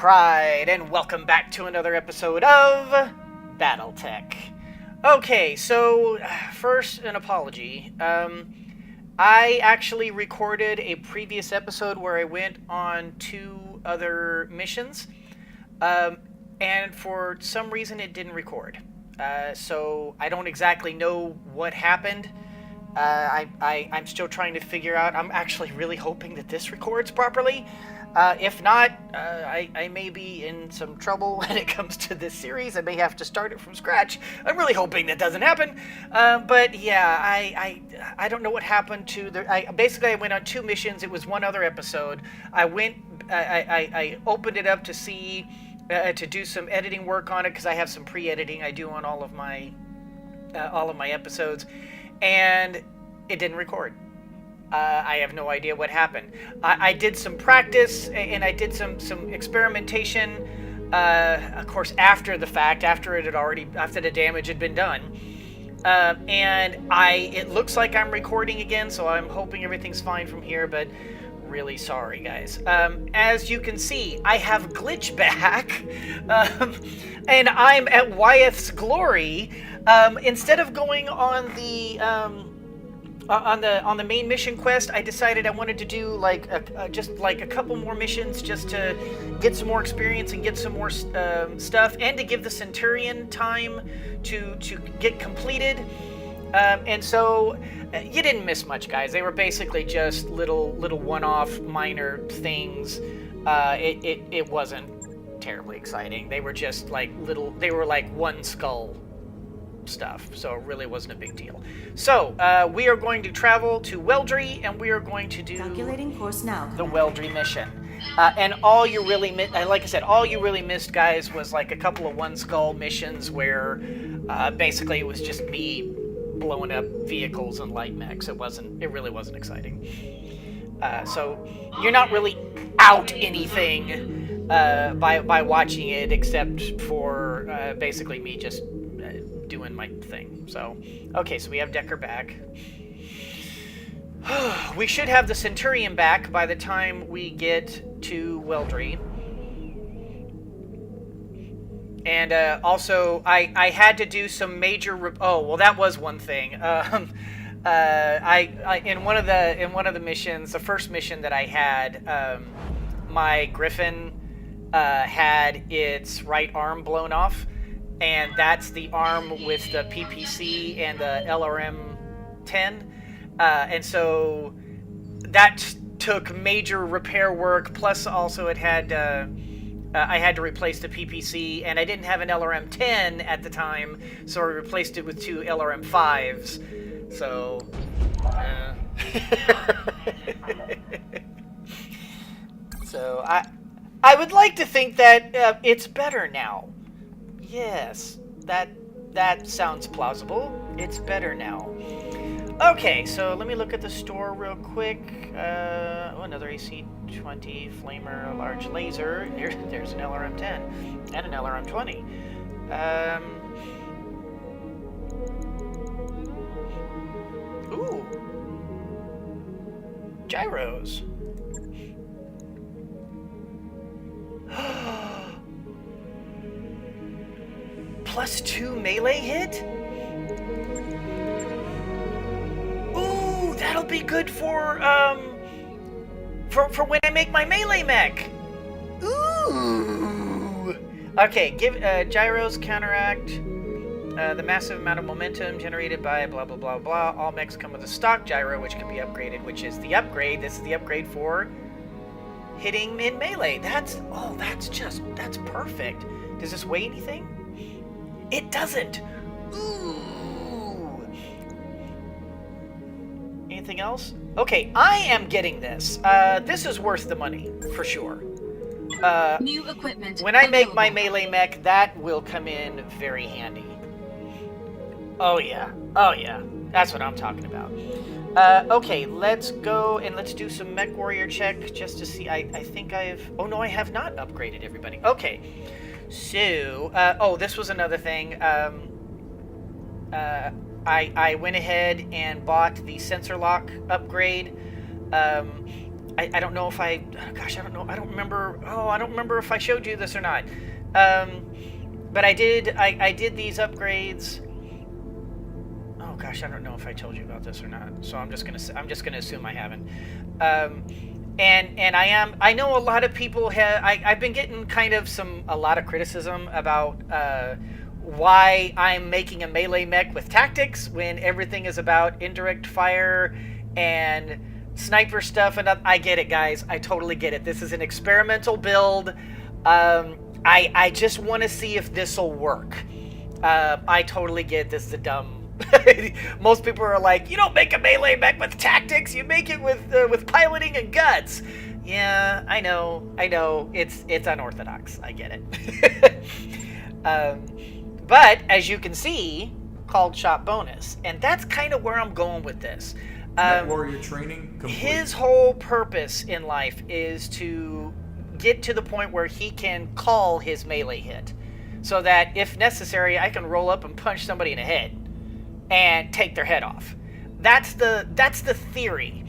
Pride, and welcome back to another episode of Battletech. Okay, so first, an apology. I actually recorded a previous episode where I went on 2 other missions, and for some reason it didn't record. So I don't exactly know what happened. I'm still trying to figure out. I'm actually really hoping that this records properly. If not, I may be in some trouble when it comes to this series. I may have to start it from scratch. I'm really hoping that doesn't happen. But yeah, I don't know what happened to the. Basically, I went on 2 missions. It was one other episode. I opened it up to see to do some editing work on it because I have some pre-editing I do on all of my episodes, and it didn't record. I have no idea what happened. I did some practice and I did some experimentation, of course, after the fact, after the damage had been done. And it looks like I'm recording again, so I'm hoping everything's fine from here, but really sorry, guys. As you can see, I have glitch back, and I'm at Wyeth's Glory. Instead of going on the main mission quest, I decided I wanted to do just a couple more missions just to get some more experience and get some more stuff, and to give the Centurion time to get completed. And so you didn't miss much, guys. They were basically just little one-off minor things. It wasn't terribly exciting. They were just they were like one skull stuff, so it really wasn't a big deal. So we are going to travel to Weldry, and we are going to do calculating course now, the Weldry mission. And all you really like I said, all you really missed, guys, was like a couple of one skull missions where basically it was just me blowing up vehicles and light mechs. It really wasn't exciting. So you're not really out anything by watching it, except for basically me just doing my thing. So, okay, so we have Decker back. We should have the Centurion back by the time we get to Weldry. And also, I had to do some major. That was one thing. In one of the missions, the first mission that I had, my Griffin had its right arm blown off. And that's the arm with the PPC and the LRM-10. And so that took major repair work, plus also I had to replace the PPC, and I didn't have an LRM-10 at the time, so I replaced it with 2 LRM-5s. So, so I would like to think that it's better now. Yes, that sounds plausible. It's better now. Okay, so let me look at the store real quick. Another AC-20 flamer, a large laser. There's an LRM-10 and an LRM-20. Ooh, gyros. +2 melee hit? Ooh, that'll be good for when I make my melee mech. Ooh. Okay, give gyros counteract the massive amount of momentum generated by blah blah blah blah. All mechs come with a stock gyro, which can be upgraded, which is the upgrade. This is the upgrade for hitting in melee. That's perfect. Does this weigh anything? It doesn't. Ooh. Anything else? Okay, I am getting this. This is worth the money, for sure. New equipment when I make my melee mech, that will come in very handy. Oh yeah. That's what I'm talking about. Okay, let's go and let's do some mech warrior check just to see. I think oh no, I have not upgraded everybody. Okay. So, this was another thing. I went ahead and bought the sensor lock upgrade. I don't know if I don't remember. Oh, I don't remember if I showed you this or not. But I did these upgrades. Oh gosh, I don't know if I told you about this or not. So I'm just gonna assume I haven't. And I know a lot of people I've been getting kind of a lot of criticism about why I'm making a melee mech with tactics when everything is about indirect fire and sniper stuff. And I get it, guys. I totally get it. This is an experimental build. I just want to see if this will work. I totally get this is a dumb. Most people are like, you don't make a melee mech with tactics. You make it with piloting and guts. Yeah, I know. It's unorthodox. I get it. But as you can see, called shop bonus, and that's kind of where I'm going with this. Warrior training complete. His whole purpose in life is to get to the point where he can call his melee hit, so that if necessary, I can roll up and punch somebody in the head and take their head off. That's the theory.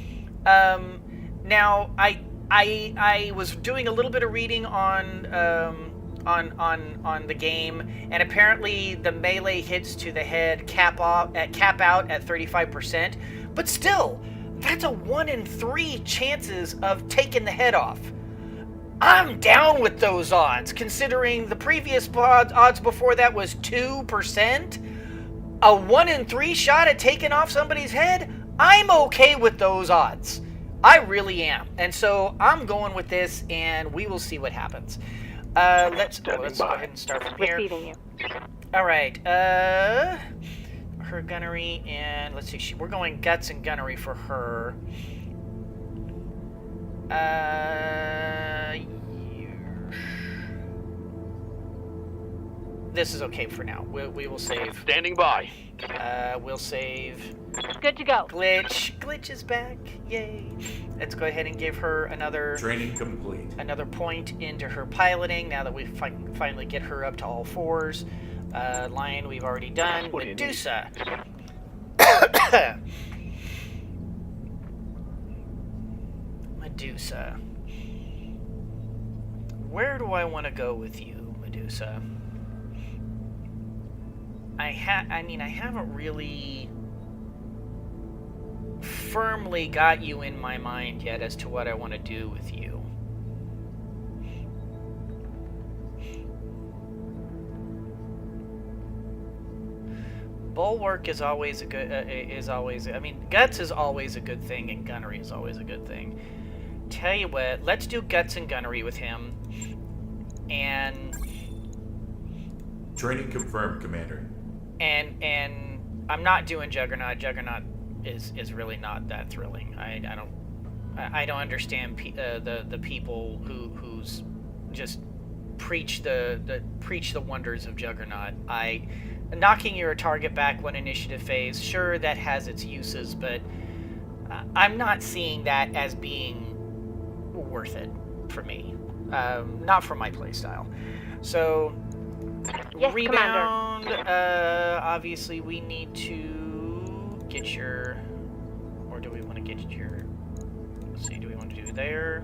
Now I was doing a little bit of reading on the game, and apparently the melee hits to the head cap out at 35%. But still, that's a 1 in 3 chances of taking the head off. I'm down with those odds, considering the previous odds before that was 2%. A 1 in 3 shot at taking off somebody's head? I'm okay with those odds. I really am. And so I'm going with this, and we will see what happens. Let's go ahead and start from here. Receiving you. All right. Her gunnery, and let's see. We're going guts and gunnery for her. This is okay for now. We will save. Standing by. We'll save. Good to go. Glitch is back. Yay. Let's go ahead and give her another Training complete. another point into her piloting now that we finally get her up to all fours. Lion we've already done. What do you need? Medusa. Medusa. Where do I want to go with you, Medusa? I haven't really firmly got you in my mind yet as to what I want to do with you. Bulwark is always a good. Guts is always a good thing, and gunnery is always a good thing. Tell you what, let's do guts and gunnery with him, and Training confirmed, Commander. And I'm not doing Juggernaut. Juggernaut is really not that thrilling. I don't understand the people who's just preach the wonders of Juggernaut. Knocking your target back one initiative phase, sure, that has its uses, but I'm not seeing that as being worth it for me. Not for my playstyle. So, Yes, rebound. Obviously, we need to get your, or do we want to get your? Let's see. Do we want to do there?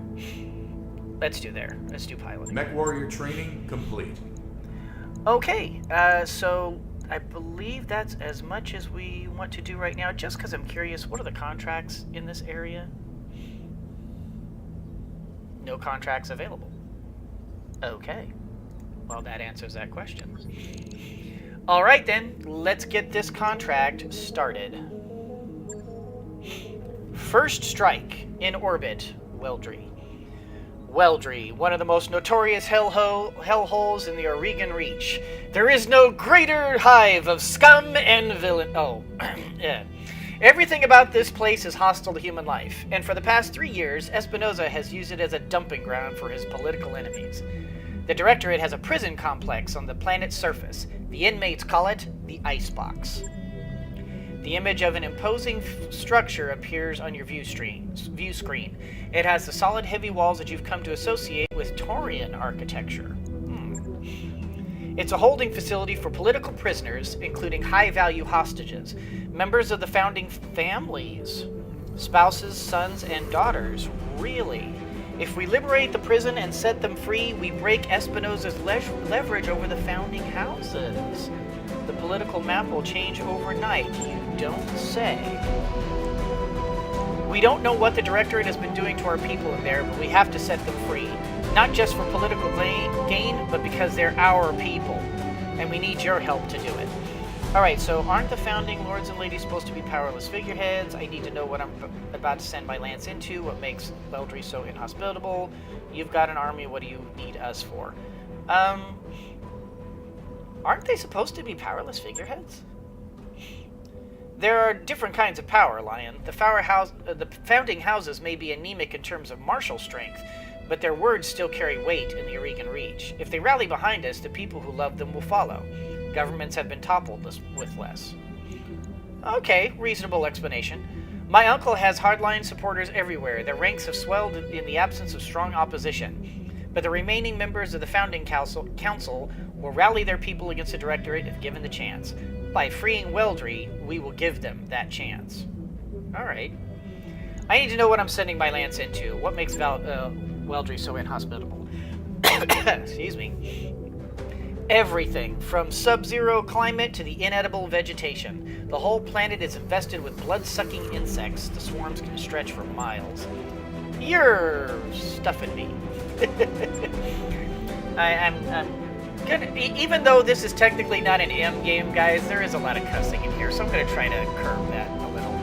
Let's do there. Let's do pilot. Mech Warrior training complete. Okay. So I believe that's as much as we want to do right now. Just because I'm curious, what are the contracts in this area? No contracts available. Okay. Well, that answers that question. All right, then. Let's get this contract started. First strike in orbit, Weldry. Weldry, one of the most notorious hellholes in the Oregon Reach. There is no greater hive of scum and villain. Oh, yeah. Everything about this place is hostile to human life, and for the past 3 years, Espinoza has used it as a dumping ground for his political enemies. The Directorate has a prison complex on the planet's surface. The inmates call it the Icebox. The image of an imposing structure appears on your view screen. It has the solid, heavy walls that you've come to associate with Taurian architecture. It's a holding facility for political prisoners, including high-value hostages, members of the founding families, Spouses, sons, and daughters. Really? If we liberate the prison and set them free, we break Espinosa's leverage over the founding houses. The political map will change overnight, you don't say. We don't know what the Directorate has been doing to our people in there, but we have to set them free. Not just for political gain, but because they're our people. And we need your help to do it. Alright, so aren't the founding lords and ladies supposed to be powerless figureheads? I need to know what I'm about to send my lance into, what makes Weldry so inhospitable. You've got an army, what do you need us for? Aren't they supposed to be powerless figureheads? There are different kinds of power, Lion. The founding houses may be anemic in terms of martial strength, but their words still carry weight in the Oregon Reach. If they rally behind us, the people who love them will follow. Governments have been toppled with less. Okay, reasonable explanation. My uncle has hardline supporters everywhere. Their ranks have swelled in the absence of strong opposition. But the remaining members of the founding council will rally their people against the Directorate if given the chance. By freeing Weldry, we will give them that chance. Alright. I need to know what I'm sending my lance into. What makes Weldry so inhospitable? Excuse me. Everything, from sub-zero climate to the inedible vegetation. The whole planet is infested with blood-sucking insects. The swarms can stretch for miles. You're stuffing me. I'm gonna, even though this is technically not an M game, guys, there is a lot of cussing in here, so I'm gonna try to curb that a little.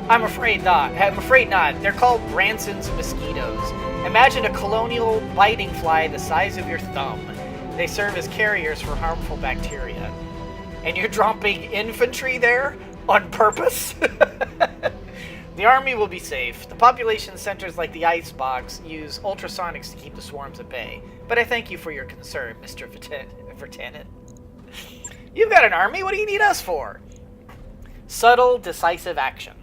I'm afraid not. They're called Branson's mosquitoes. Imagine a colonial biting fly the size of your thumb. They serve as carriers for harmful bacteria. And you're dropping infantry there? On purpose? The army will be safe. The population centers like the icebox use ultrasonics to keep the swarms at bay. But I thank you for your concern, Mr. Vertanen. You've got an army? What do you need us for? Subtle, decisive action.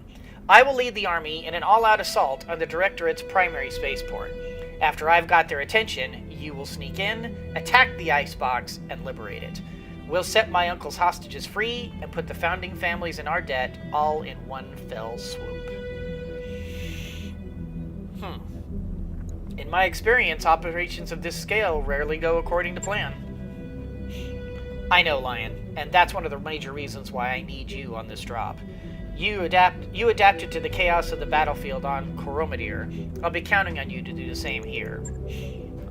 I will lead the army in an all-out assault on the Directorate's primary spaceport. After I've got their attention, you will sneak in, attack the icebox, and liberate it. We'll set my uncle's hostages free and put the founding families in our debt all in one fell swoop. In my experience, operations of this scale rarely go according to plan. I know, Lion, and that's one of the major reasons why I need you on this drop. You adapted to the chaos of the battlefield on Coromedir. I'll be counting on you to do the same here.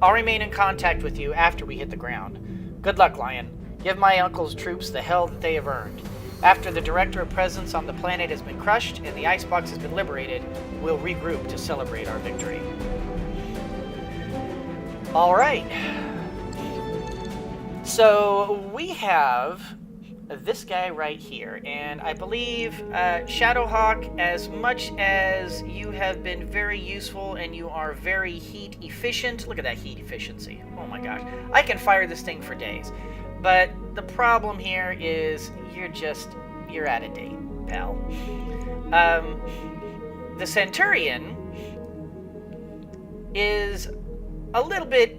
I'll remain in contact with you after we hit the ground. Good luck, Lion. Give my uncle's troops the hell that they have earned. After the Directorate presence on the planet has been crushed and the icebox has been liberated, we'll regroup to celebrate our victory. Alright. So, we have this guy right here, and I believe Shadowhawk, as much as you have been very useful and you are very heat efficient, look at that heat efficiency, oh my gosh, I can fire this thing for days, but the problem here is you're out of date, pal. The Centurion is a little bit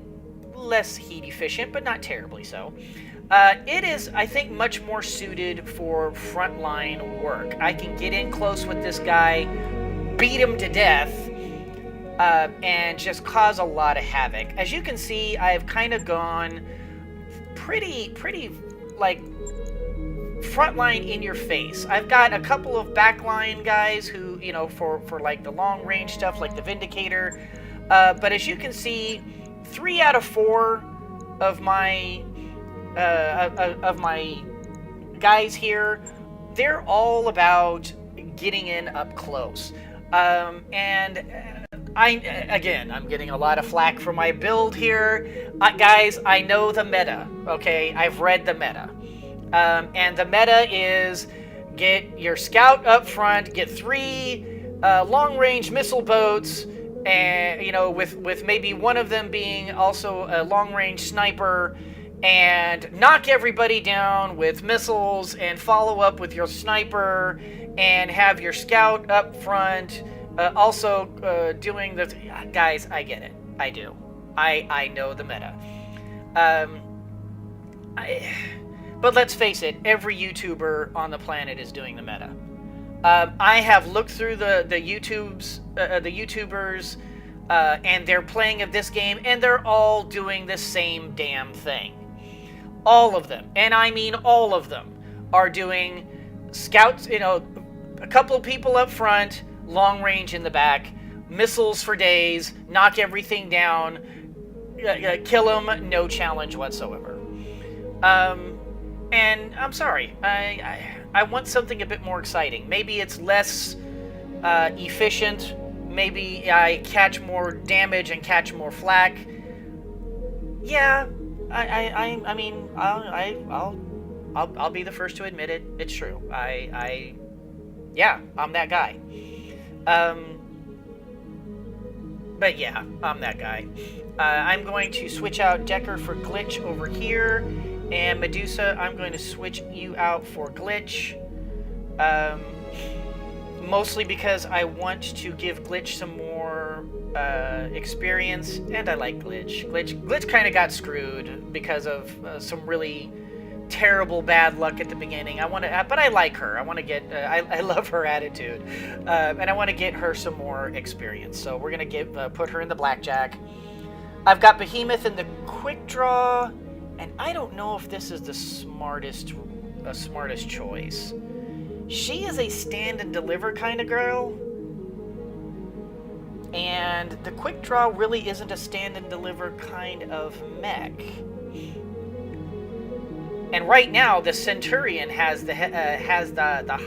less heat efficient, but not terribly so. It is, I think, much more suited for frontline work. I can get in close with this guy, beat him to death, and just cause a lot of havoc. As you can see, I've kind of gone pretty, like, frontline in your face. I've got a couple of backline guys who, you know, for like the long range stuff, like the Vindicator. But as you can see, 3 out of 4 of my guys here, they're all about getting in up close. And I'm getting a lot of flack for my build here. Guys, I know the meta, okay? I've read the meta. And the meta is get your scout up front, get 3 long-range missile boats, and, you know, with maybe one of them being also a long-range sniper, and knock everybody down with missiles and follow up with your sniper and have your scout up front also doing the... Guys, I get it. I do. I know the meta. But let's face it, every YouTuber on the planet is doing the meta. I have looked through the YouTubers, and their playing of this game, and they're all doing the same damn thing. All of them, and I mean all of them, are doing scouts, a couple of people up front, long range in the back, missiles for days, knock everything down, kill them, no challenge whatsoever. And I'm sorry, I want something a bit more exciting. Maybe it's less efficient. Maybe I catch more damage and catch more flak. Yeah, I mean, I'll be the first to admit it. It's true. Yeah, I'm that guy. But yeah, I'm that guy. I'm going to switch out Decker for Glitch over here, and Medusa, I'm going to switch you out for Glitch. Mostly because I want to give Glitch some more experience, and I like Glitch. Glitch kind of got screwed because of some really terrible bad luck at the beginning. But I like her. I want to get. I love her attitude, and I want to get her some more experience. So we're gonna put her in the blackjack. I've got Behemoth in the quick draw, and I don't know if this is the smartest choice. She is a stand and deliver kind of girl, and the quick draw really isn't a stand and deliver kind of mech. And right now, the Centurion has the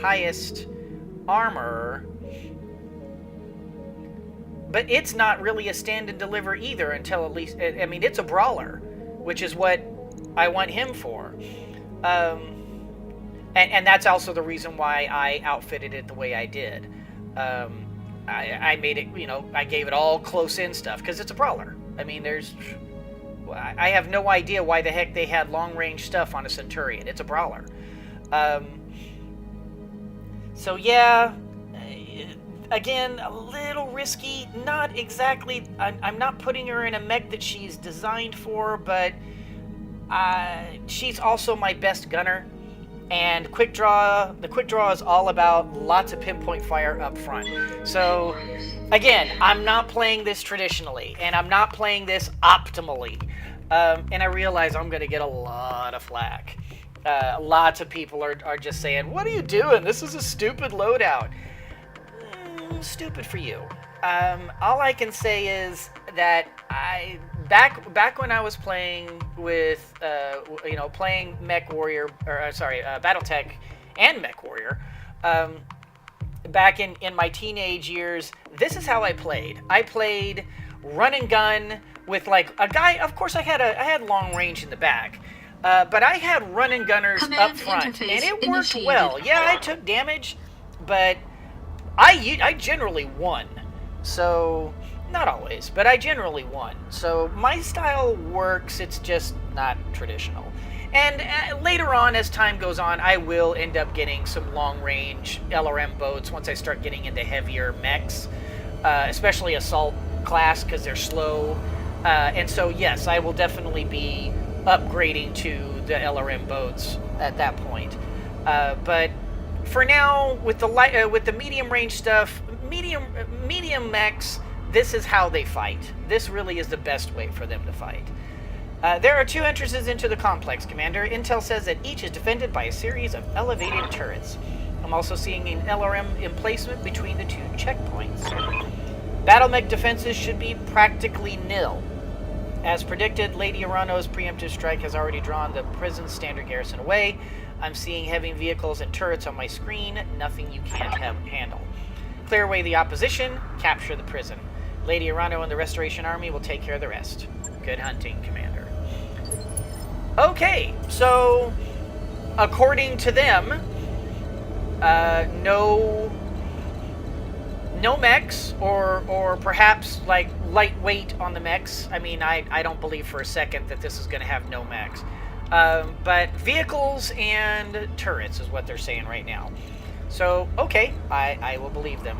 highest armor, but it's not really a stand and deliver either until at least, I mean, it's a brawler, which is what I want him for. And that's also the reason why I outfitted it the way I did. I made it, I gave it all close-in stuff, because it's a brawler. I mean, I have no idea why the heck they had long-range stuff on a Centurion. It's a brawler. So yeah, again, a little risky. Not exactly, I'm not putting her in a mech that she's designed for, but she's also my best gunner. And the quick draw is all about lots of pinpoint fire up front. So, again, I'm not playing this traditionally, and I'm not playing this optimally. And I realize I'm going to get a lot of flack. Lots of people are just saying, "What are you doing? This is a stupid loadout." Stupid for you. All I can say is that back when I was playing with playing Mech Warrior, Battletech and Mech Warrior, back in my teenage years, this is how I played. I played run and gun with like a guy. Of course, I had long range in the back, but I had run and gunners up front, and it worked well. Yeah, I took damage, but I generally won. So, not always, but I generally won. So my style works, it's just not traditional. And later on, as time goes on, I will end up getting some long-range LRM boats once I start getting into heavier mechs, especially assault class, because they're slow. And so, yes, I will definitely be upgrading to the LRM boats at that point. But for now, with the medium-range stuff, medium mechs, this is how they fight. This really is the best way for them to fight. There are 2 entrances into the complex, Commander. Intel says that each is defended by a series of elevated turrets. I'm also seeing an LRM emplacement between the 2 checkpoints. Battle mech defenses should be practically nil. As predicted, Lady Arano's preemptive strike has already drawn the prison's standard garrison away. I'm seeing heavy vehicles and turrets on my screen. Nothing you can't handle. Clear away the opposition, capture the prison. Lady Arano and the Restoration Army will take care of the rest. Good hunting, Commander. Okay, so according to them, no mechs, or perhaps like lightweight on the mechs. I mean, I don't believe for a second that this is going to have no mechs. But vehicles and turrets is what they're saying right now. So, okay, I will believe them.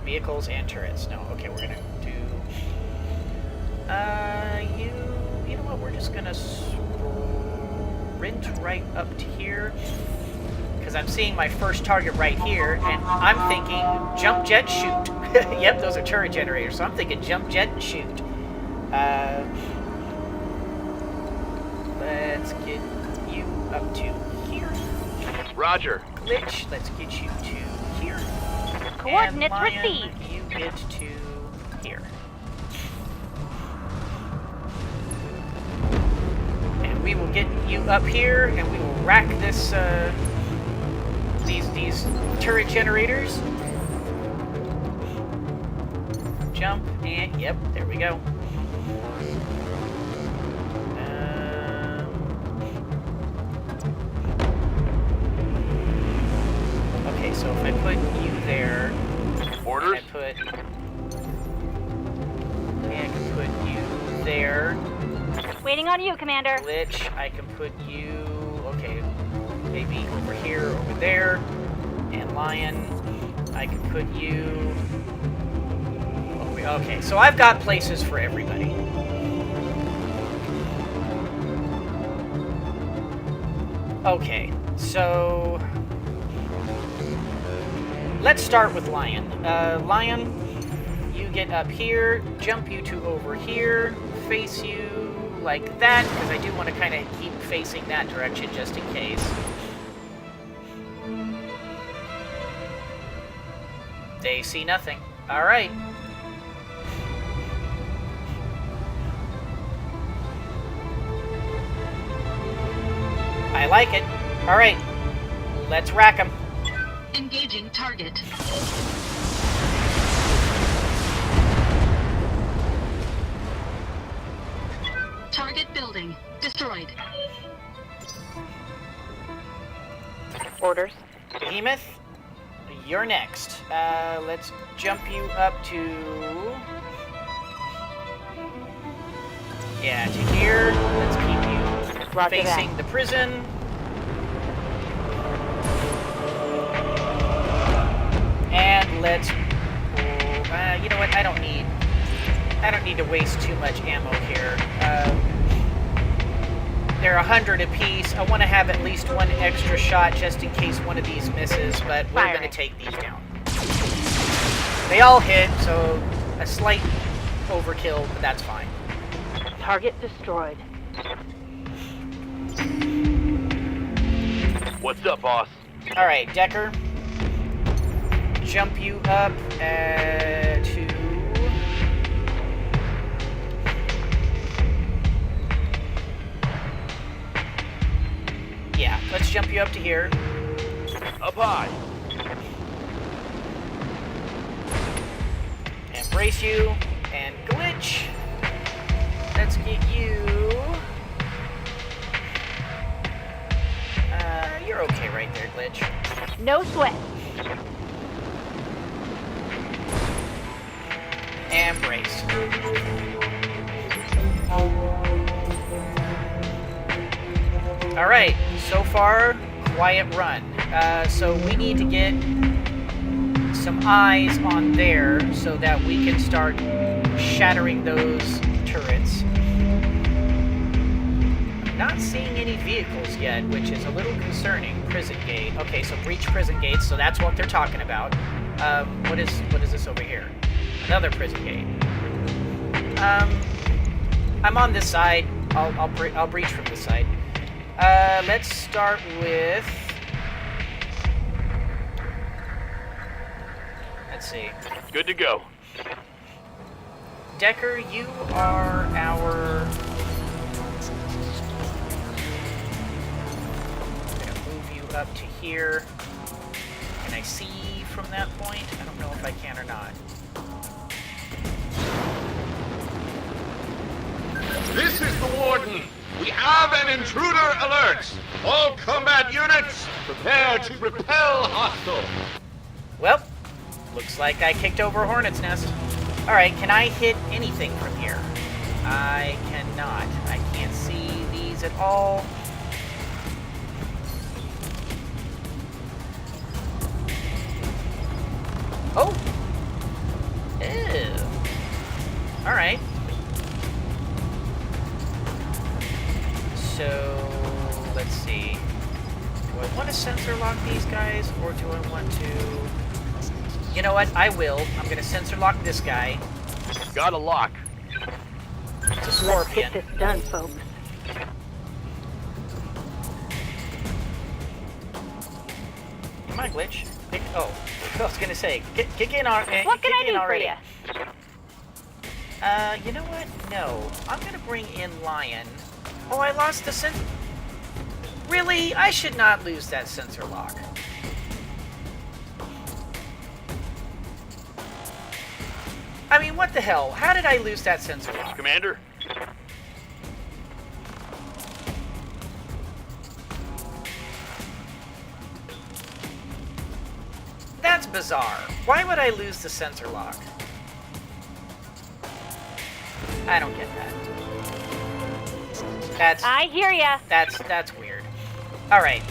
Vehicles and turrets. No, okay, we're gonna do... You know what, we're just gonna sprint right up to here. because I'm seeing my first target right here, and I'm thinking jump jet shoot. Yep, those are turret generators, so I'm thinking jump jet and shoot. Let's get you up to here. Roger. Glitch, let's get you to here. Coordinates and Lion, received. you get to here. And we will get you up here, and we will rack this, these turret generators. Jump, and yep, there we go. Okay, so if I put you there, Orders? I can put you there. Waiting on you, Commander. Glitch, I can put you, okay, maybe over here, over there. And Lion, I can put you, okay, so I've got places for everybody. Okay, so let's start with Lion. Lion, you get up here, jump you to over here, face you like that, because I do want to kind of keep facing that direction just in case. They see nothing. All right. I like it. All right. Let's rack them. Engaging target. Target building destroyed. Orders. Behemoth, you're next. Let's jump you up to... yeah, to here. Let's keep you Roger facing that. the prison. And let's... you know what? I don't need to waste too much ammo here. They're 100 apiece. I want to have at least one extra shot just in case one of these misses, but we're going to take these down. They all hit, so a slight overkill, but that's fine. Target destroyed. What's up, boss? All right, Decker. Jump you up to... yeah, let's jump you up to here. Up high. And brace you. And glitch. Let's get you... you're okay right there, glitch. No sweat. And brace. Alright, so far, quiet run. So we need to get some eyes on there so that we can start shattering those turrets. I'm not seeing any vehicles yet, which is a little concerning. Prison gate. Okay, so breach prison gates, so that's what they're talking about. What is this over here? Another prison gate. I'm on this side. I'll breach from this side. Let's start with... let's see. Good to go. Decker, you are our... I'm gonna move you up to here. Can I see from that point? I don't know if I can or not. This is the Warden. We have an intruder alert. All combat units, prepare to repel hostile. Well, looks like I kicked over a hornet's nest. Alright, can I hit anything from here? I cannot. I can't see these at all. Oh! Ew. Alright. So, let's see. Do I want to sensor lock these guys, or do I want to... You know what? I will. I'm going to sensor lock this guy. Got a lock. It's a Let's scorpion. get this done, folks. Come on, Glitch. Oh, I was going to say, kick in on... What can I do already. for you? You know what? No. I'm going to bring in Lion. Oh, I lost the sensor... Really? I should not lose that sensor lock. I mean, what the hell? How did I lose that sensor lock? Commander? That's bizarre. Why would I lose the sensor lock? I don't get that. I hear ya. That's weird. Alright,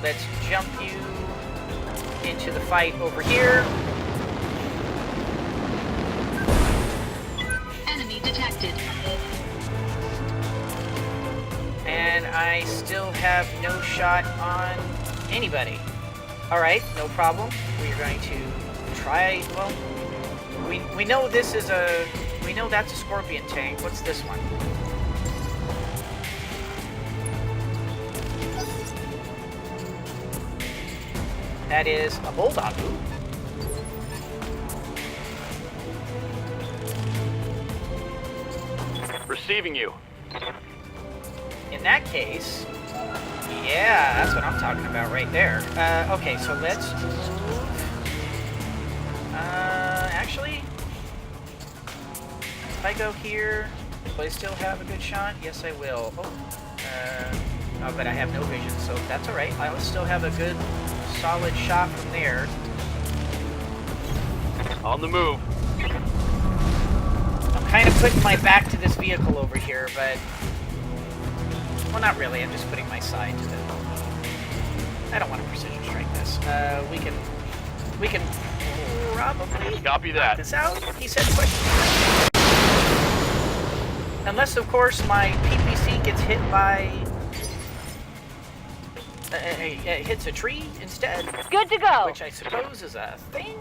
let's jump you into the fight over here. Enemy detected. And I still have no shot on anybody. Alright, no problem. We're going to try, well, we know this is a, we know that's a scorpion tank. What's this one? That is a bulldog. Ooh. Receiving you. In that case, yeah, that's what I'm talking about right there. Okay, so let's move. Actually, if I go here, will I still have a good shot? Yes, I will. Oh, but I have no vision, so that's all right. I'll still have a good, solid shot from there. On the move. I'm kind of putting my back to this vehicle over here, but... Well, not really. I'm just putting my side to the... I don't want to precision strike this. We can probably Copy knock that. this out. He said question. Unless, of course, my PPC gets hit by... hits a tree instead. Good to go. Which I suppose is a thing.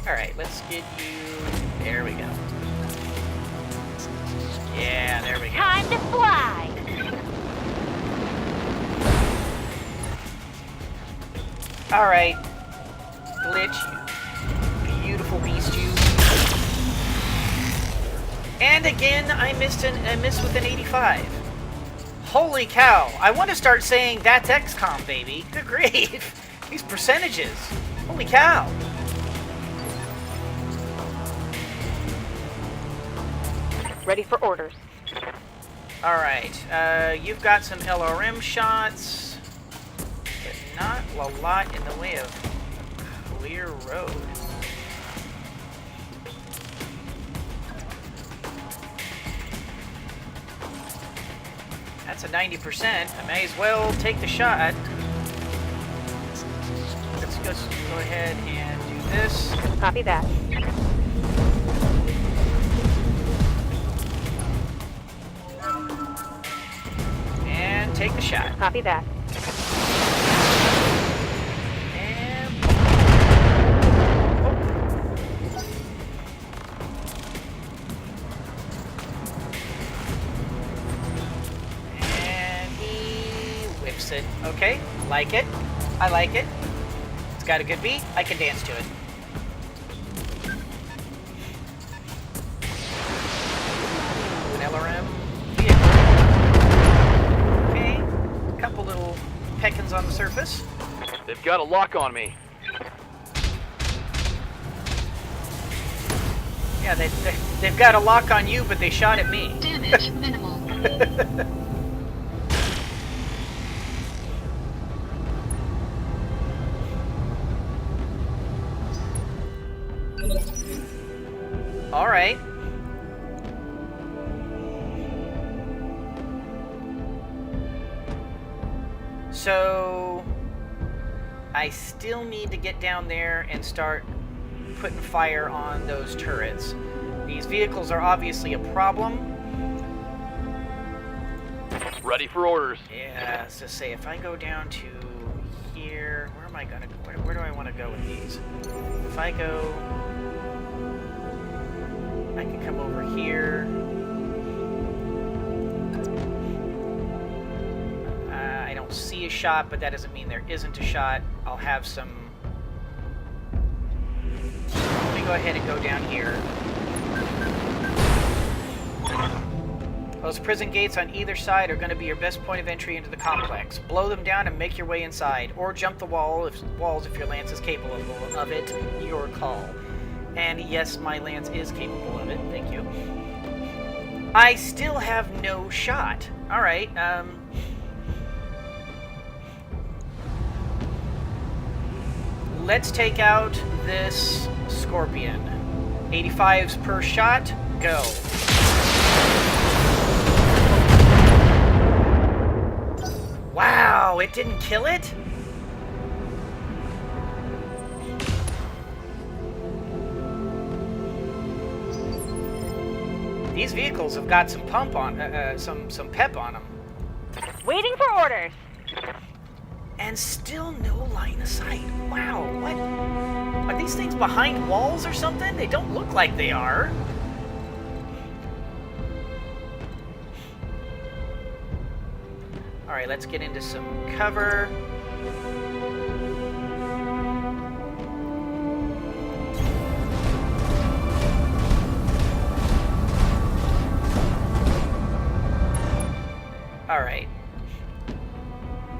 Alright, let's get you... There we go. Yeah, there we go. Time to fly. Alright. Glitch, you beautiful beast, you. And again, I missed with an 85. Holy cow. I want to start saying that's XCOM, baby. Good grief. These percentages. Holy cow. Ready for orders. Alright, you've got some LRM shots, but not a lot in the way of clear road. That's a 90%. I may as well take the shot. Let's just go ahead and do this. Copy that. And take the shot. Copy that. And... And he whips it. Okay, like it. I like it. It's got a good beat. I can dance to it. An LRM vehicle. Okay, a couple little peckins on the surface. They've got a lock on me. Yeah, they've got a lock on you, but they shot at me. Damage minimal. All right. So I still need to get down there and start putting fire on those turrets. These vehicles are obviously a problem. Ready for orders. Yeah, so say if I go down to here, where am I gonna? Where do I want to go with these? If I go, I can come over here. I don't see a shot, but that doesn't mean there isn't a shot. I'll have some. Let me go ahead and go down here. Those prison gates on either side are going to be your best point of entry into the complex. Blow them down and make your way inside, or jump the walls if your lance is capable of it. Your call. And yes, my lance is capable of it. Thank you. I still have no shot. All right. Let's take out this Scorpion. 85s per shot. Go. Wow, it didn't kill it? These vehicles have got some pump on, some pep on them. Waiting for orders. And still no line of sight. Wow, what? Are these things behind walls or something? They don't look like they are. All right, let's get into some cover. All right.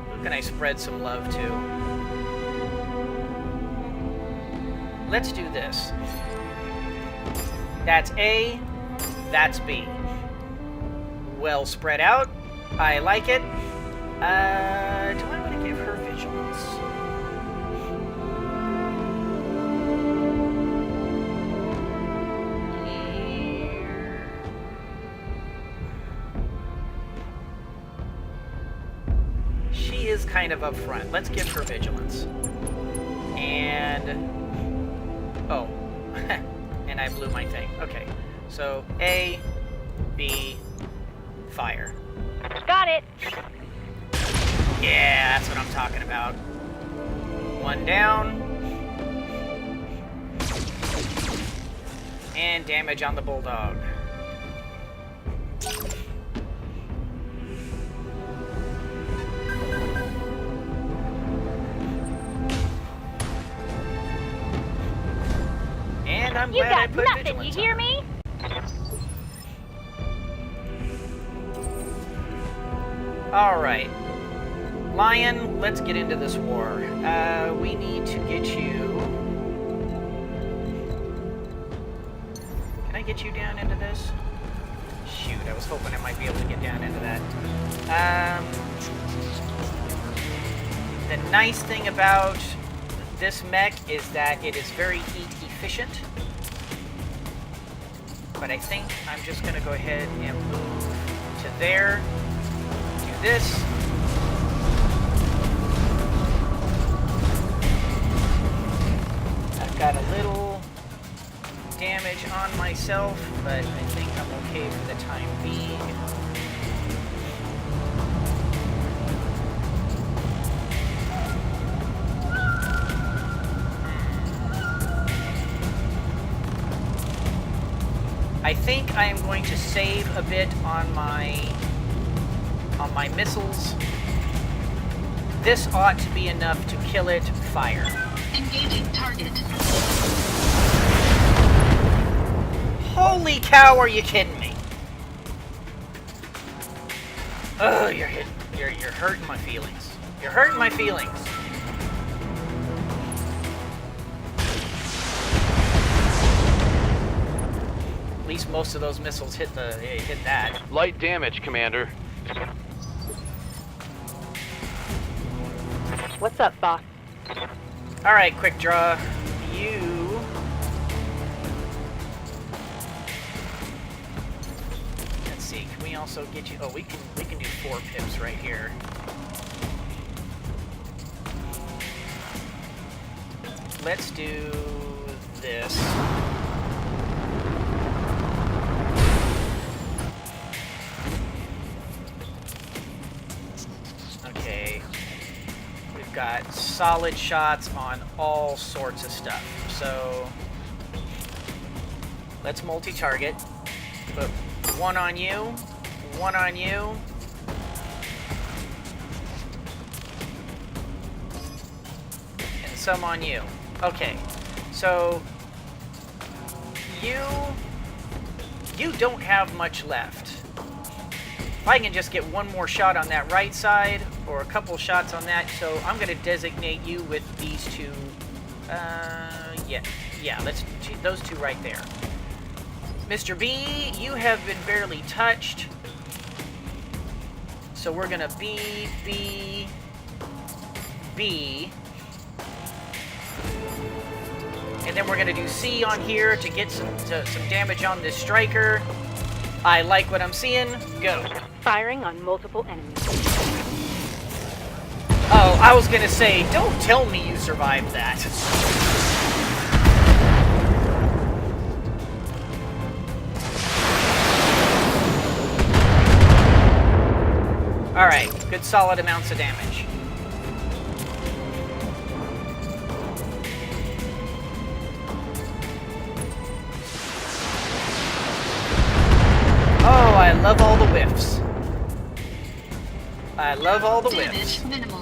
Who can I spread some love to? Let's do this. That's A, that's B. Well spread out. I like it. Do I want to give her vigilance? Here. She is kind of up front. Let's give her vigilance. And... oh. And I blew my thing. Okay. So, A, B, fire. Got it. Yeah, that's what I'm talking about. One down. And damage on the Bulldog. And I'm You glad I got put nothing, vigilance you hear on. me? Alright. Lion, let's get into this war. We need to get you... Can I get you down into this? Shoot, I was hoping I might be able to get down into that. The nice thing about this mech is that it is very heat efficient. But I think I'm just going to go ahead and move to there. Do this. I've got a little damage on myself, but I think I'm okay for the time being. I think I am going to save a bit on my missiles. This ought to be enough to kill it. Fire. Engaging target. Holy cow, are you kidding me? Oh, you're hurting my feelings. You're hurting my feelings. At least most of those missiles hit that. Light damage, Commander. What's up, boss? All right, quick draw. You. Let's see. Can we also get you? Oh, we can do 4 pips right here. Let's do this. you've got solid shots on all sorts of stuff. So let's multi-target. Put one on you, one on you. And some on you. Okay, so you don't have much left. If I can just get one more shot on that right side, or a couple shots on that, so I'm going to designate you with these two. Yeah, let's those two right there. Mr. B, you have been barely touched. So we're going to B. And then we're going to do C on here to get some damage on this striker. I like what I'm seeing. Go. Firing on multiple enemies. Oh, I was going to say, don't tell me you survived that. Alright, good solid amounts of damage. Oh, I love all the whiffs. I love all the whiffs. Damage minimal.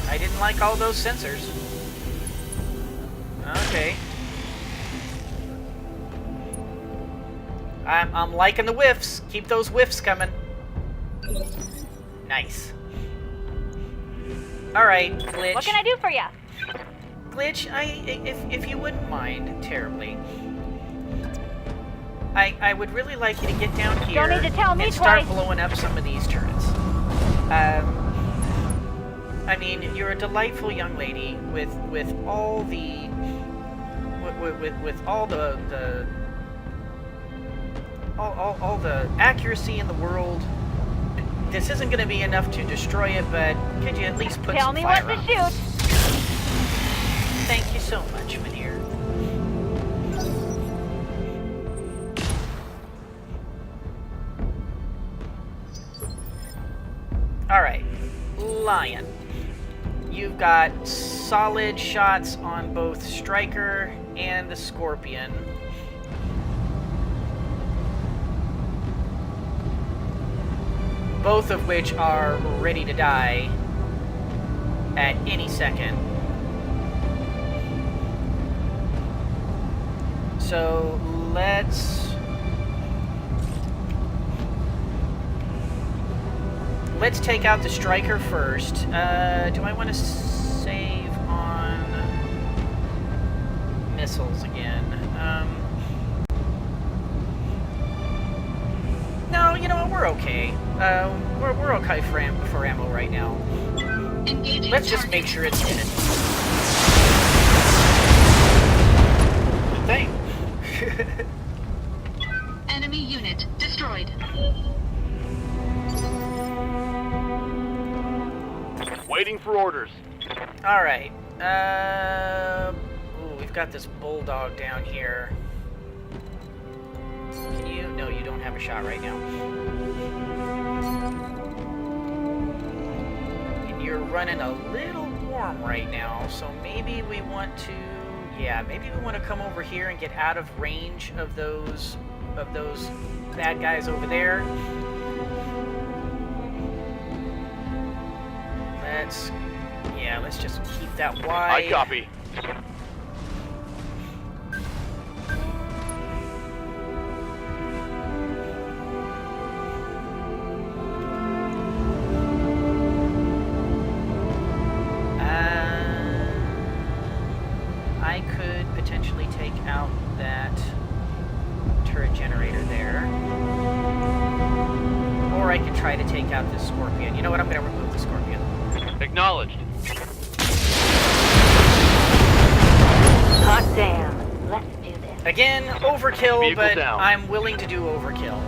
I didn't like all those sensors. Okay. I'm liking the whiffs. Keep those whiffs coming. Nice. Alright, Glitch. What can I do for you? Glitch, if you wouldn't mind terribly, I would really like you to get down here Don't need to tell me and start twice. blowing up some of these turrets. I mean, you're a delightful young lady with all the all the accuracy in the world. This isn't going to be enough to destroy it, but could you at least put Tell some me fire what to on it? shoot. Thank you so much, Manir. Alright, Lion. You've got solid shots on both Striker and the Scorpion. Both of which are ready to die at any second. So let's take out the Striker first. Do I want to save on missiles again? No, you know what? We're okay. We're okay for ammo right now. Engaging Let's just target. make sure it's dead. Good thing. Enemy unit destroyed. Waiting for orders. All right. Ooh, we've got this bulldog down here. Can you? No, you don't have a shot right now. And you're running a little warm right now, so maybe we want to. Yeah, maybe we want to come over here and get out of range of those bad guys over there. Let's just keep that wide. I copy. I could potentially take out that turret generator there. Or I could try to take out this Scorpion. You know what? I'm going to remove the Scorpion. Acknowledged. Hot damn. Let's do this. Again, overkill, Vehicle but down. I'm willing to do overkill.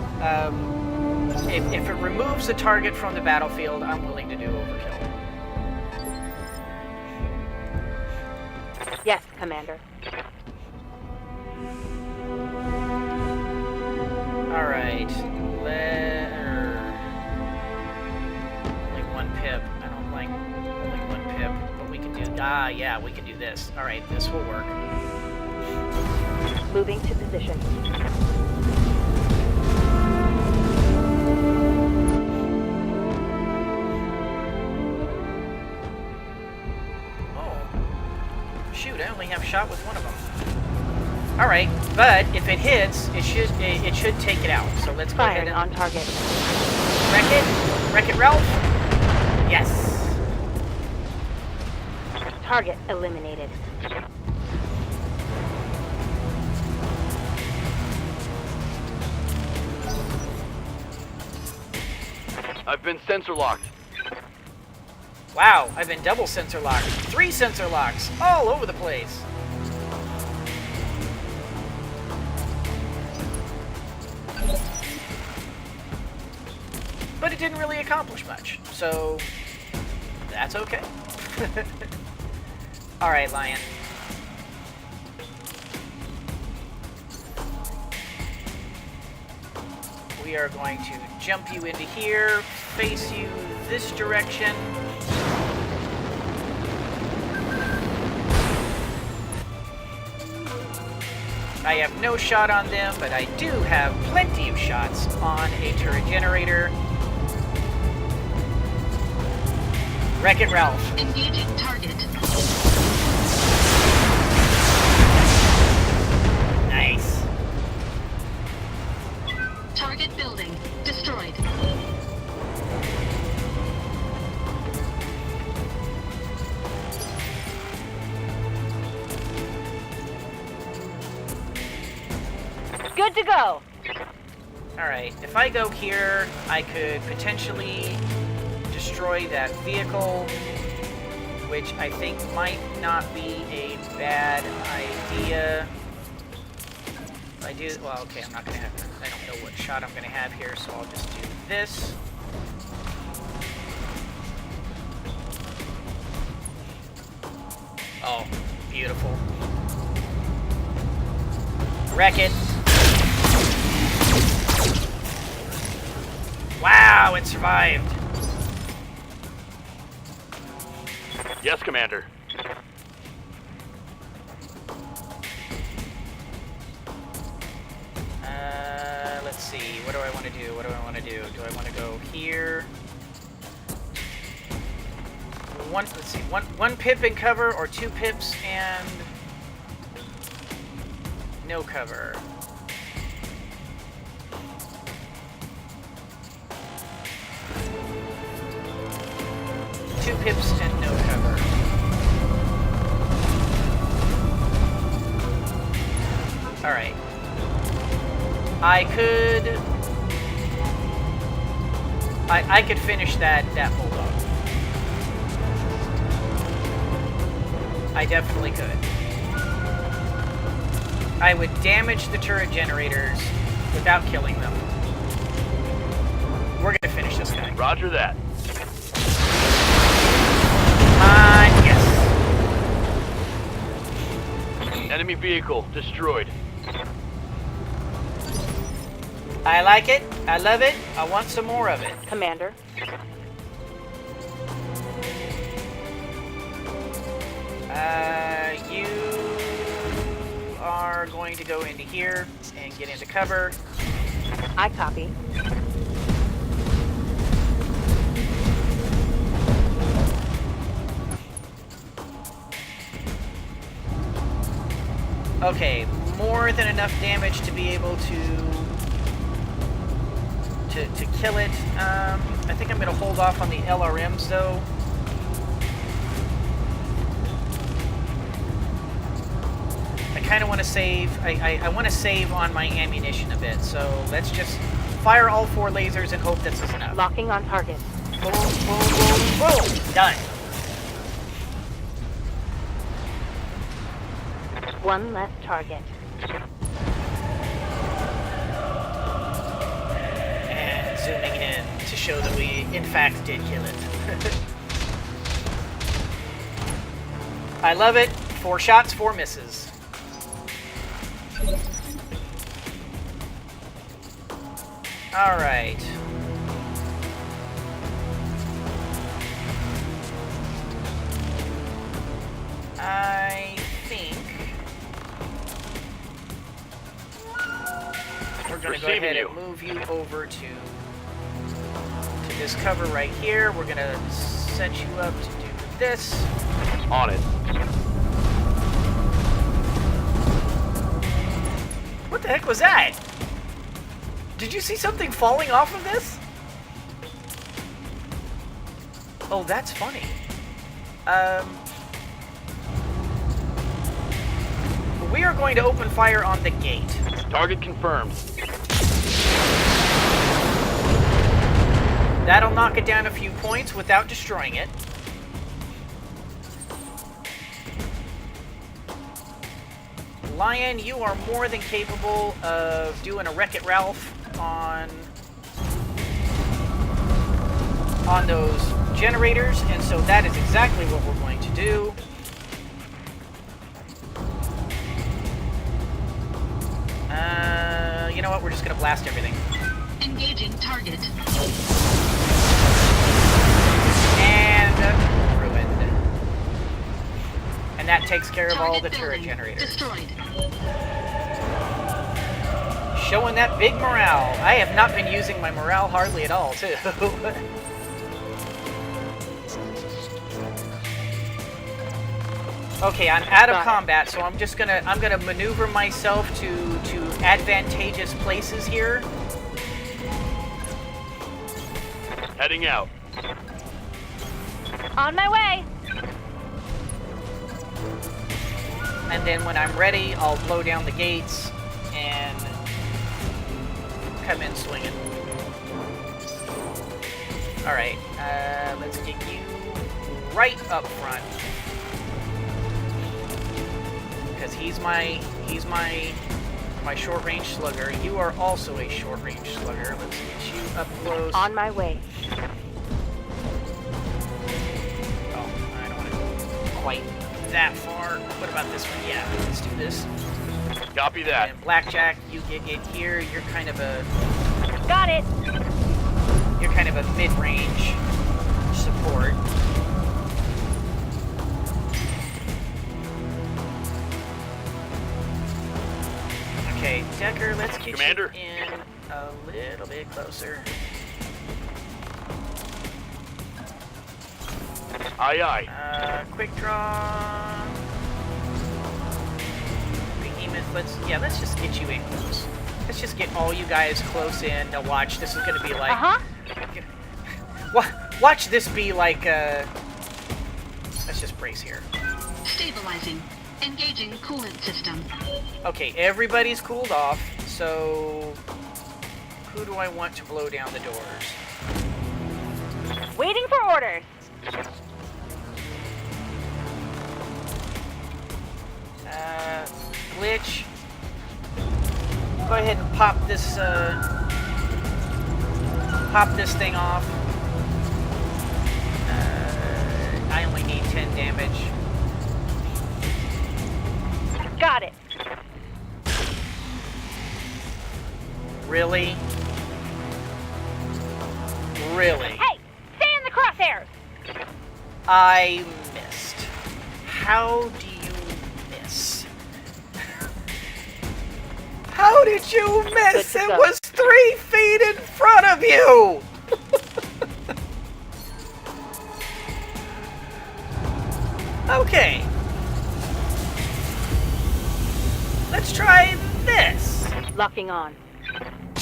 If it removes the target from the battlefield, I'm willing to do overkill. Yes, Commander. Alright. Only one pip. I don't like only one pip, but we can do... yeah, we can do this. Alright, this will work. Moving to position. Oh. Shoot, I only have shot with one of them. Alright, but if it hits, it should take it out. So let's go ahead Firing and... on target. Wreck it. Wreck it, Ralph. Yes. Target eliminated. I've been sensor locked. Wow, I've been double sensor locked. 3 sensor locks all over the place. But it didn't really accomplish much, so that's okay. Alright, Lion. We are going to jump you into here, face you this direction. I have no shot on them, but I do have plenty of shots on a turret generator. Wreck-It Ralph. Engaging target. Nice. Target building destroyed. Good to go. Alright, if I go here, I could potentially destroy that vehicle, which I think might not be a bad idea. If I do, well, okay, I'm not gonna have, I don't know what shot I'm gonna have here, so I'll just do this. Oh, beautiful. Wreck it. Wow, it survived. Yes, Commander. Let's see. What do I want to do? What do I want to do? Do I want to go here? Let's see. One pip in cover, or 2 pips and no cover. Two pips and no cover. Alright. I could finish that bulldog. I definitely could. I would damage the turret generators without killing them. We're gonna finish this guy. Roger that. Yes. Enemy vehicle destroyed. I like it. I love it. I want some more of it. Commander. You are going to go into here and get into cover. I copy. Okay, more than enough damage to be able to kill it. I think I'm going to hold off on the LRMs though. I kind of want to save. I want to save on my ammunition a bit, so let's just fire all 4 lasers and hope this is enough. Locking on target. Boom, boom, boom, boom. Done. One less target. And zooming in to show that we, in fact, did kill it. I love it. 4 shots, 4 misses. Alright. I think we're going to go ahead and move you over to this cover right here. We're going to set you up to do this. On it. What the heck was that? Did you see something falling off of this? Oh, that's funny. We are going to open fire on the gate. Target confirmed. That'll knock it down a few points without destroying it. Lion, you are more than capable of doing a Wreck-It Ralph on those generators, and so that is exactly what we're going to do. You know what? We're just going to blast everything. Engaging target. And ruined. And that takes care of all the Target turret building generators. destroyed. Showing that big morale. I have not been using my morale hardly at all, too. Okay, I'm out of combat, so I'm gonna maneuver myself to advantageous places here. Heading out. On my way. And then when I'm ready, I'll blow down the gates and come in swinging. Alright, let's get you right up front. Because he's my short-range slugger. You are also a short-range slugger. Let's get you up close. On my way. Oh, I don't want to go quite that far. What about this one? Yeah, let's do this. Copy that. And Blackjack, you get in here. You're kind of a... Got it. You're kind of a mid-range support. Okay, Decker, let's get Commander. you in a little bit closer. Aye, aye. Quick draw. Behemoth, let's just get you in close. Let's just get all you guys close in to watch. This is gonna be like... Watch this be like, let's just brace here. Stabilizing. Engaging coolant system. Okay, everybody's cooled off, so... Who do I want to blow down the doors? Waiting for orders. Glitch. Go ahead and pop this thing off. I only need 10 damage. Got it. Really? Really? Hey, stay in the crosshairs. I missed. How do you miss? How did you miss? It was 3 feet in front of you! Okay. Let's try this. Locking on.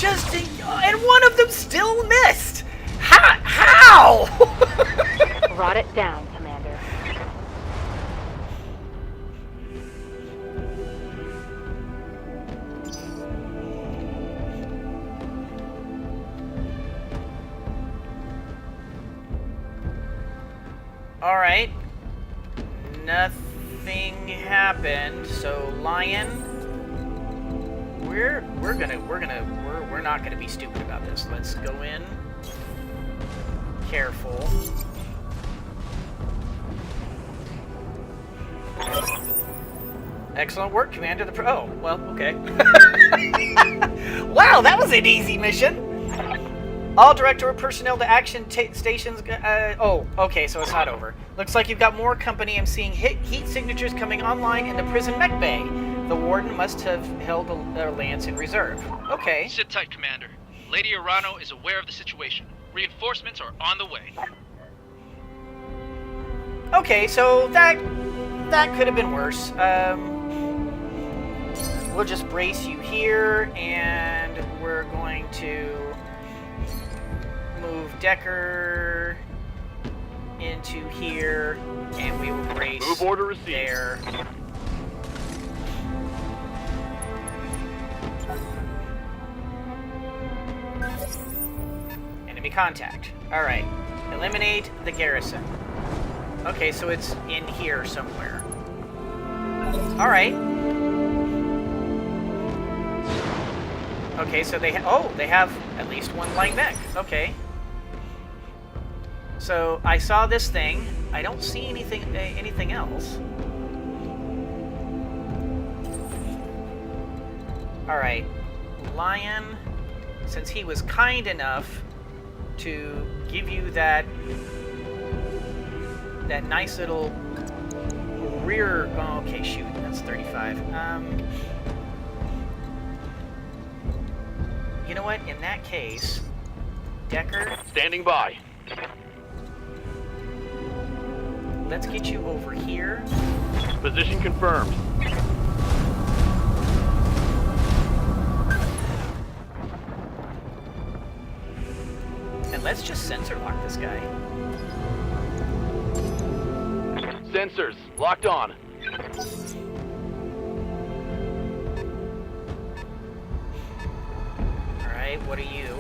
And one of them still missed! How? Brought it down, Commander. Alright. Nothing happened, so Lion, we're not gonna be stupid about this. Let's go in. Careful. Excellent work, Commander. Oh, well, okay. Wow, that was an easy mission. All director personnel to action stations. Oh, okay, so it's not over. Looks like you've got more company. I'm seeing heat signatures coming online in the prison mech bay. The warden must have held their lance in reserve. Okay. Sit tight, Commander. Lady Urano is aware of the situation. Reinforcements are on the way. Okay, so that could have been worse. We'll just brace you here, and we're going to move Decker into here, and we will brace Move order received. there. Enemy contact. Alright. Eliminate the garrison. Okay, so it's in here somewhere. Alright. Okay, so they have at least one light mech. Okay. So I saw this thing. I don't see anything else. Alright. Lion, since he was kind enough to give you that nice little rear. Oh, okay, shoot, that's 35. You know what? In that case, Decker, Standing by. let's get you over here. Position confirmed. And let's just sensor lock this guy. Sensors locked on. Alright, what are you?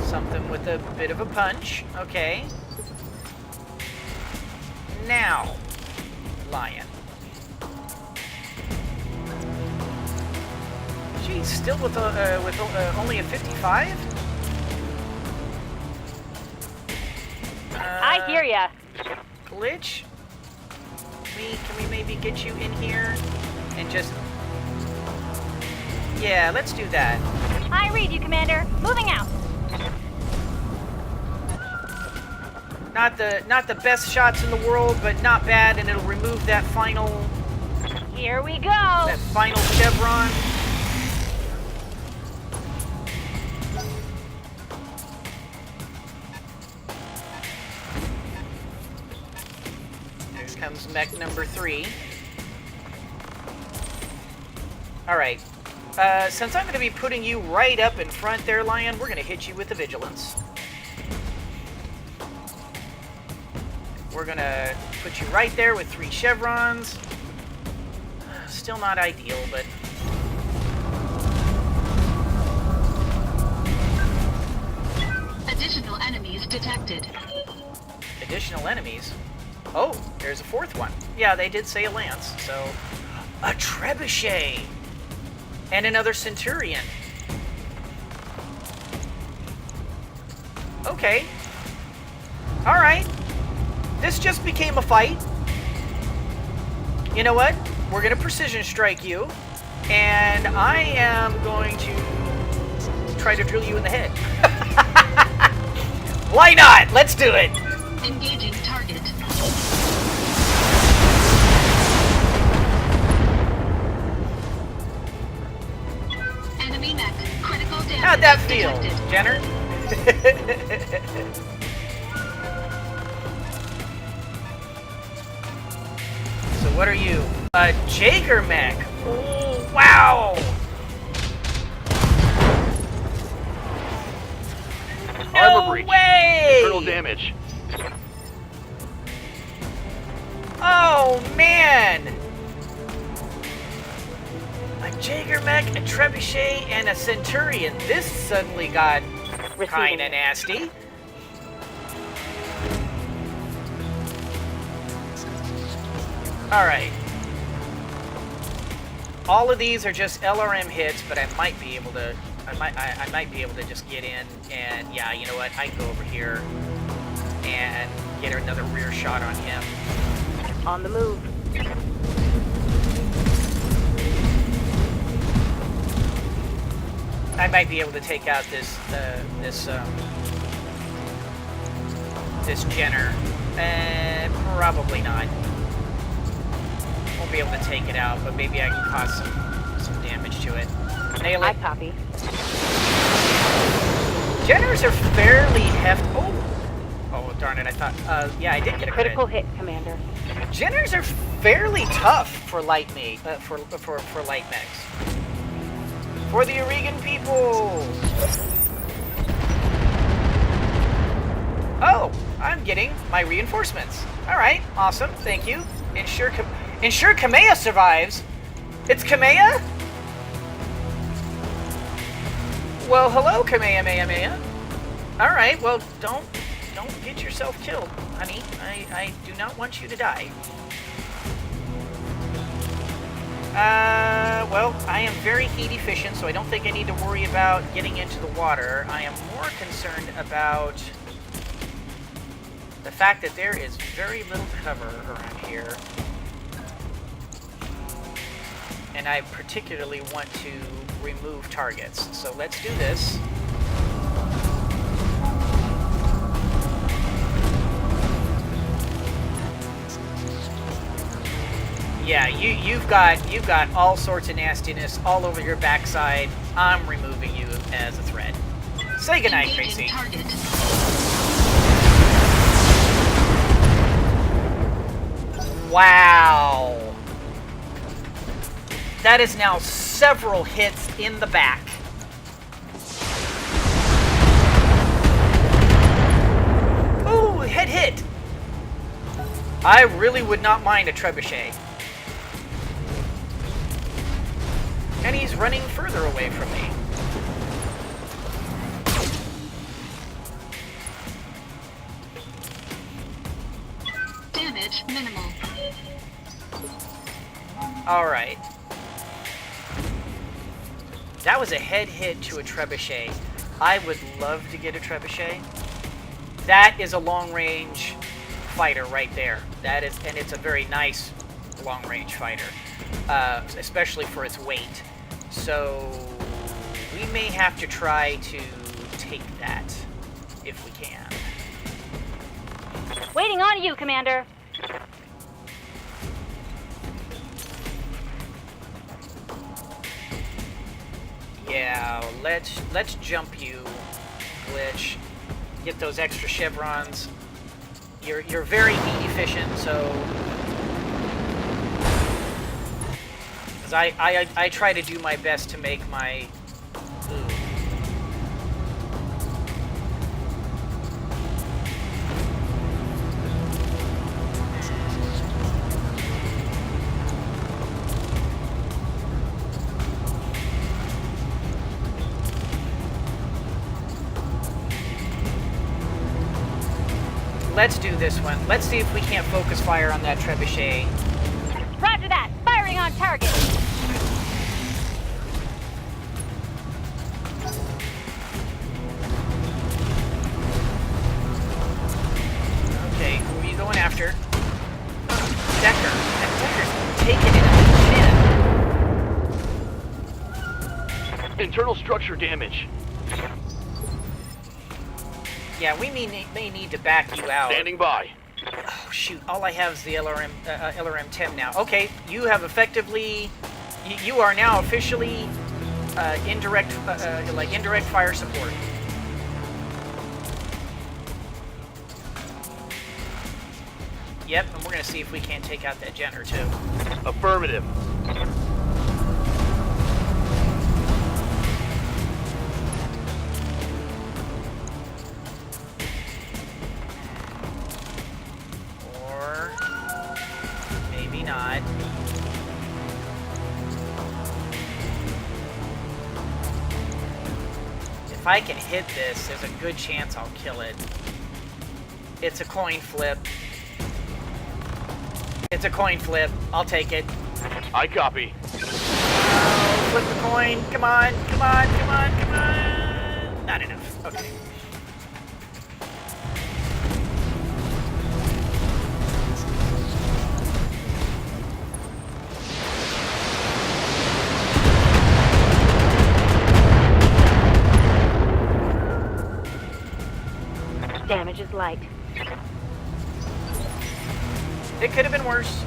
Something with a bit of a punch. Okay. Now, Lion. Geez, still with only a 55? I hear ya. Glitch? Can we maybe get you in here and just... Yeah, let's do that. I read you, Commander. Moving out. Not the best shots in the world, but not bad, and it'll remove that final Here we go. chevron. Here comes mech number 3. Alright. Since I'm going to be putting you right up in front there, Lion, we're going to hit you with the vigilance. We're going to put you right there with 3 chevrons. Still not ideal, but... Additional enemies detected. Additional enemies? Oh, there's a 4th one. Yeah, they did say a lance, so... A trebuchet! And another centurion. Okay. Alright. This just became a fight. You know what? We're going to precision strike you. And I am going to try to drill you in the head. Why not? Let's do it! Engaging target. Enemy mech. Critical damage. How'd that feel, detected. Jenner? So what are you? A Jaeger mech. Oh, wow! Armor No breach. way! Internal damage. Oh, man! A Jaeger mech, a trebuchet, and a centurion. This suddenly got kinda nasty. Alright. All of these are just LRM hits, but I might be able to I might be able to just get in and yeah, you know what? I can go over here and get another rear shot on him. On the move. I might be able to take out this Jenner. Probably not. Won't be able to take it out, but maybe I can cause some damage to it. Nail I it. copy. Jenners are fairly hefty. Oh, darn it! I thought. Yeah, I did get a crit. Critical hit, Commander. Jenners are fairly tough for light for light mechs. For the Oregon people. Oh, I'm getting my reinforcements. All right, awesome. Thank you. Ensure Kamea survives. It's Kamea? Well, hello, Kamea. All right, well, don't get yourself killed, honey. I do not want you to die. Well, I am very heat efficient, so I don't think I need to worry about getting into the water. I am more concerned about the fact that there is very little cover around here. And I particularly want to remove targets. So let's do this. Yeah, you've got all sorts of nastiness all over your backside. I'm removing you as a threat. Say goodnight, Engaging Tracy. target. Wow. That is now several hits in the back. Ooh, head hit. I really would not mind a trebuchet. And he's running further away from me. Damage minimal. Alright. That was a head hit to a trebuchet. I would love to get a trebuchet. That is a long-range fighter right there. That is, and it's a very nice long-range fighter, especially for its weight. So we may have to try to take that if we can. Waiting on you, Commander. Yeah, let's jump you, Glitch. Get those extra chevrons. You're very heat efficient, so because I try to do my best to make my Let's do this one. Let's see if we can't focus fire on that trebuchet. Roger that. Firing on target. Okay, who are you going after? Decker. That Decker's taking it in the chin. Internal structure damage. Yeah, we may need to back you out. Standing by. Oh, shoot. All I have is the LRM-10 now. Okay, you have effectively... You are now officially indirect fire support. Yep, and we're going to see if we can't take out that Jenner, too. Affirmative. Or maybe not. If I can hit this, there's a good chance I'll kill it. It's a coin flip. It's a coin flip. I'll take it. I copy. Oh, flip the coin. Come on, come on, come on, come on. Not enough. Okay. damage is light. It could have been worse.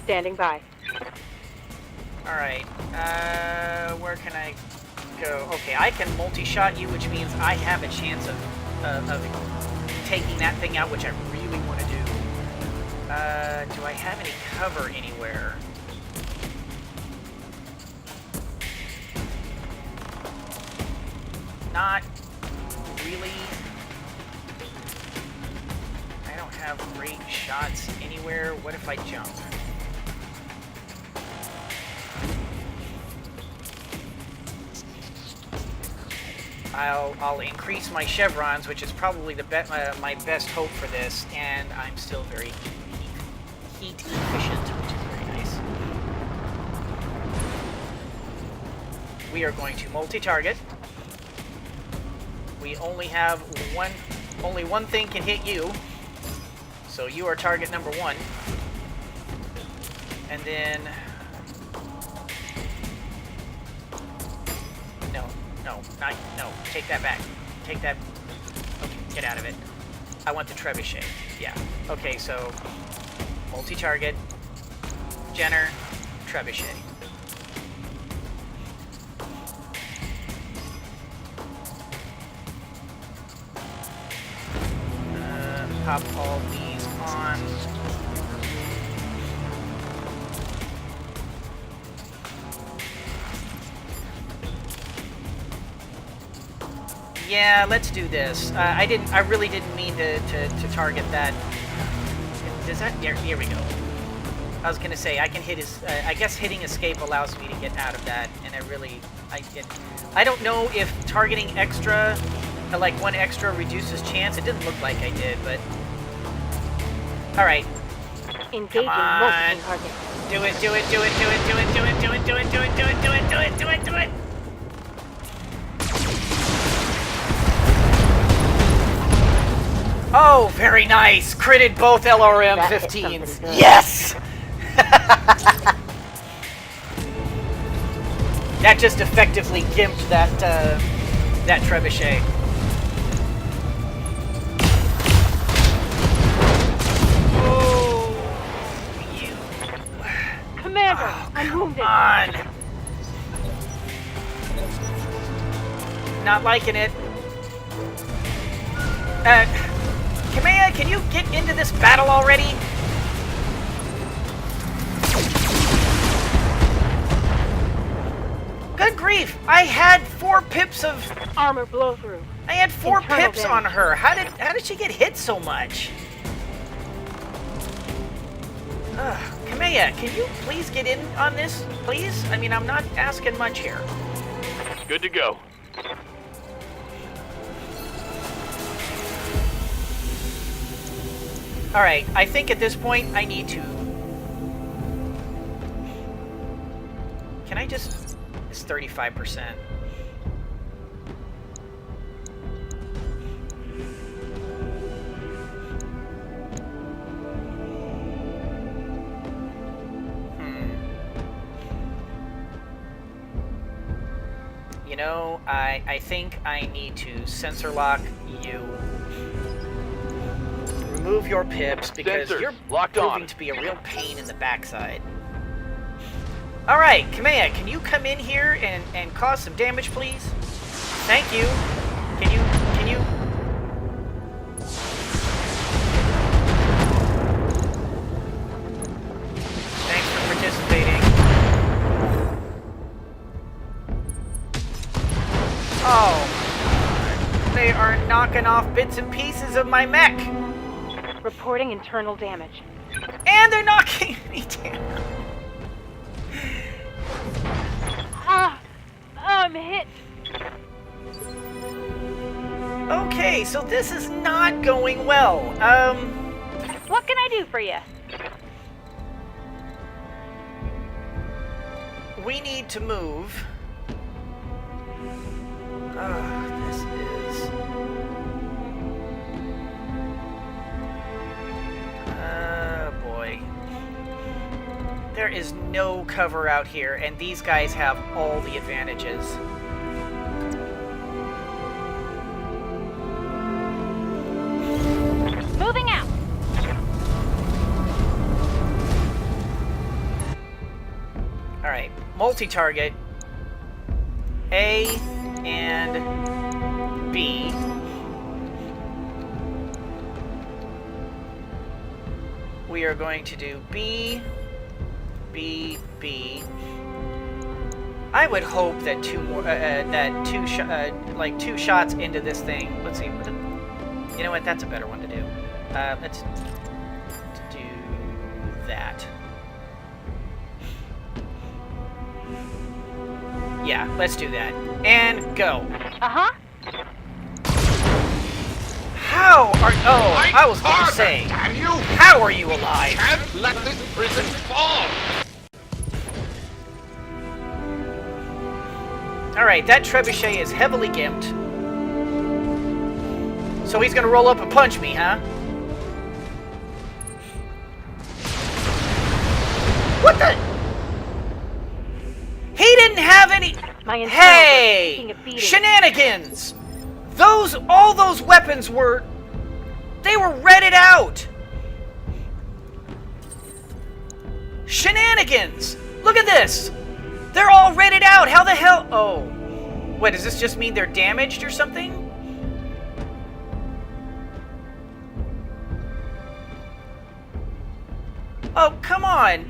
Standing by. Alright, where can I go? Okay, I can multi-shot you, which means I have a chance of taking that thing out, which I really want to do. Do I have any cover anywhere? Not really. I don't have great shots anywhere. What if I jump? I'll increase my chevrons, which is probably the my best hope for this, and I'm still very heat efficient, which is very nice. We are going to multi-target. We only have only one thing can hit you, so you are target number 1. And then no, take that back. Take that. Okay, get out of it. I want the trebuchet. Yeah. Okay, so multi-target, Jenner, trebuchet. Pop all these on. Yeah, let's do this. I really didn't mean to target that. Does that? Here we go. I was gonna say I can hit his. I guess hitting escape allows me to get out of that, and I don't know if targeting extra, like 1 extra, reduces chance. It didn't look like I did, but all right. Engaging multiple targets. Do it. Oh, very nice. Critted both LRM 15s. Yes! That just effectively gimped that trebuchet. Oh, you. Commander, I'm wounded. On. Not liking it. Kamea, can you get into this battle already? Good grief! I had 4 pips of Armor blow through. I had 4 Internal pips on damage. her. How did she get hit so much? Kamea, can you please get in on this, please? I mean, I'm not asking much here. Good to go. Alright, I think at this point I need to... Can I just... It's 35%. You know, I think I need to sensor lock you. Remove your pips because Sensors you're locked proving on. to be a real pain in the backside. Alright, Kamea, can you come in here and cause some damage, please? Thank you. Can you... Thanks for participating. Oh, they are knocking off bits and pieces of my mech. Reporting internal damage. And they're knocking me down. I'm hit. Okay, so this is not going well. What can I do for you? We need to move. This is... boy. There is no cover out here, and these guys have all the advantages. multi-target A and B. We are going to do B, B, B. I would hope that two shots into this thing. Let's see. You know what? That's a better one to do. Let's do that. Yeah, let's do that. And go. Uh-huh. How are... Oh, I was going to say... Damn you! How are you alive? Can't let this prison fall! Alright, that trebuchet is heavily gimped. So he's gonna roll up and punch me, huh? What the? He didn't have any... My internals are Hey! taking a beating. Shenanigans! All those weapons were... They were redded out! Shenanigans! Look at this! They're all redded out! How the hell... Oh. What, does this just mean they're damaged or something? Oh, come on!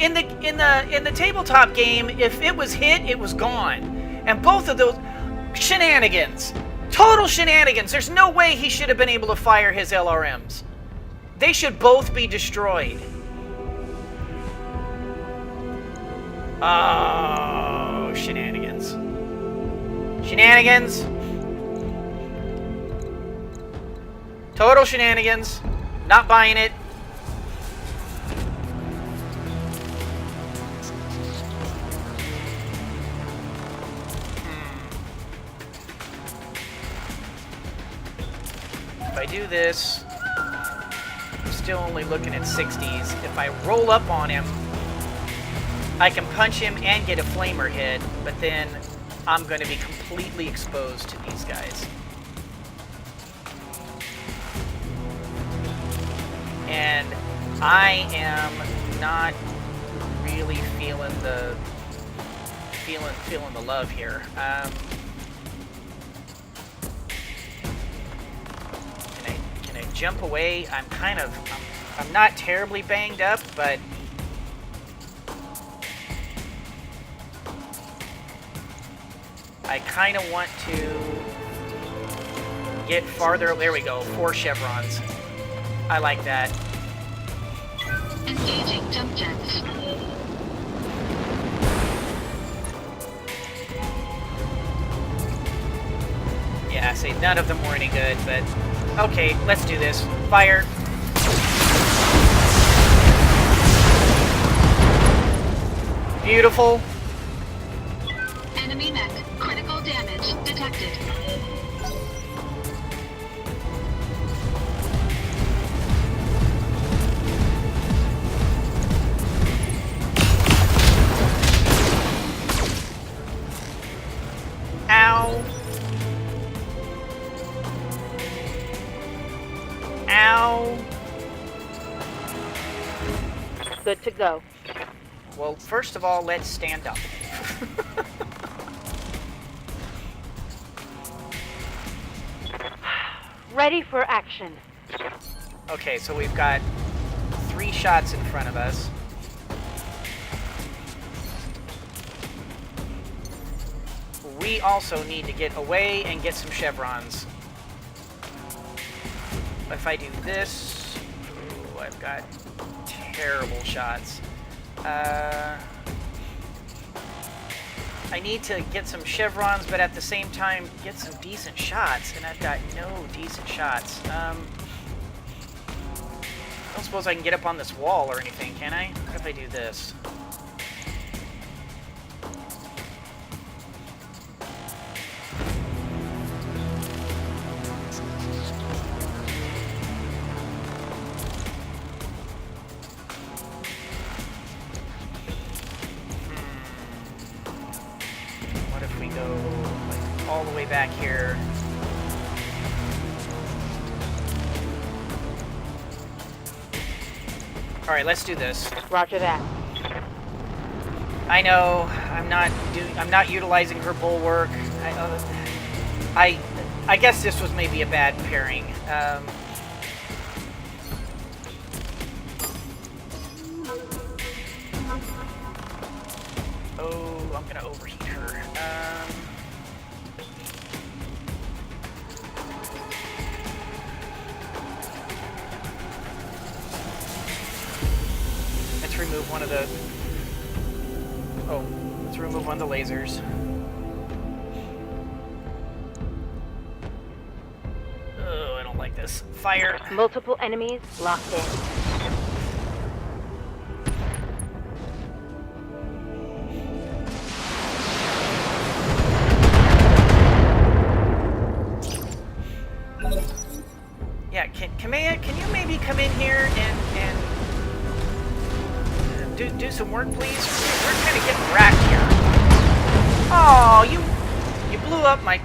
In the tabletop game, if it was hit, it was gone. And both of those... Shenanigans! Total shenanigans! There's no way he should have been able to fire his LRMs. They should both be destroyed. Oh, shenanigans. Shenanigans. Total shenanigans. Not buying it. If I do this, I'm still only looking at 60s. If I roll up on him, I can punch him and get a flamer hit, but then I'm going to be completely exposed to these guys. And I am not really feeling the love here. Can I jump away? I'm not terribly banged up, but I kind of want to get farther. There we go. 4 chevrons. I like that. Engaging jump jets. Yeah, see, none of them were any good, but okay, let's do this. Fire. Beautiful. Enemy mech. Critical damage detected. Ow. Ow. Good to go. Well, first of all, let's stand up. Ready for action. Okay, so we've got 3 shots in front of us. We also need to get away and get some chevrons. If I do this... Ooh, I've got terrible shots. I need to get some chevrons, but at the same time, get some decent shots, and I've got no decent shots. I don't suppose I can get up on this wall or anything, can I? What if I do this? What if we go like all the way back here? All right, let's do this. Roger that. I know. I'm not utilizing her bulwark. I guess this was maybe a bad pairing. Oh, I'm gonna overheat her. Let's remove one of the... Oh, let's remove one of the lasers. Oh, I don't like this. Fire. Multiple enemies locked in. Yeah, Kamea, can you maybe come in here and do some work, please? We're kind of getting racked here. Oh, you blew up my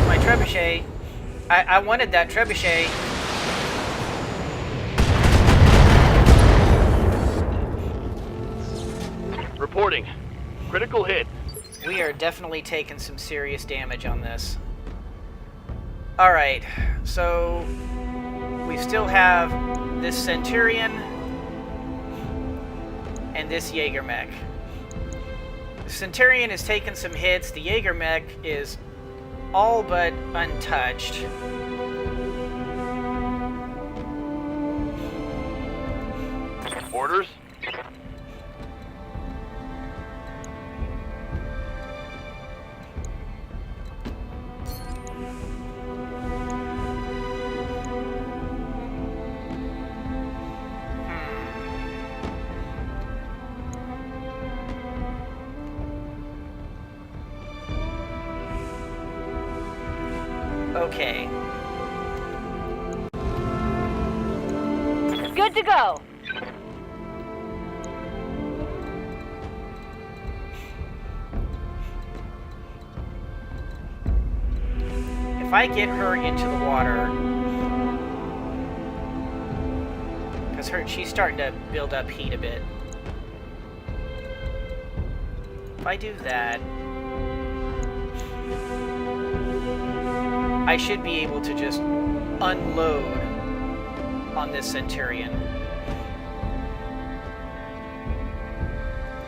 my trebuchet. I wanted that trebuchet. Reporting. Critical hit. We are definitely taking some serious damage on this. Alright, so we still have this Centurion and this Jaeger mech. The Centurion is taking some hits, the Jaeger mech is all but untouched. Orders? Okay. Good to go. If I get her into the water, because she's starting to build up heat a bit. If I do that, I should be able to just unload on this Centurion.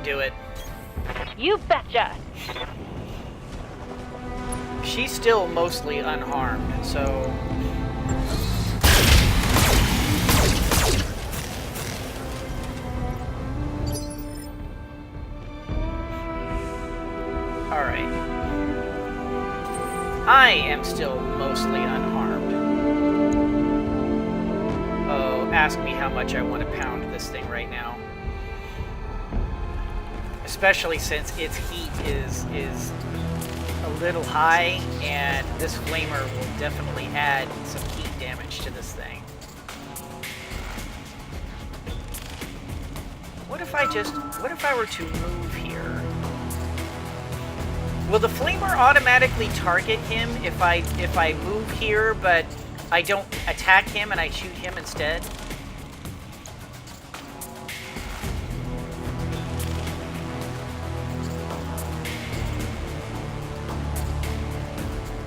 Do it. You betcha. She's still mostly unharmed, so... Alright. I am still mostly unharmed. Oh, ask me how much I want to pound this thing right now. Especially since its heat is a little high, and this flamer will definitely add some heat damage to this thing. What if I were to move here? Will the flamer automatically target him if I move here, but I don't attack him and I shoot him instead?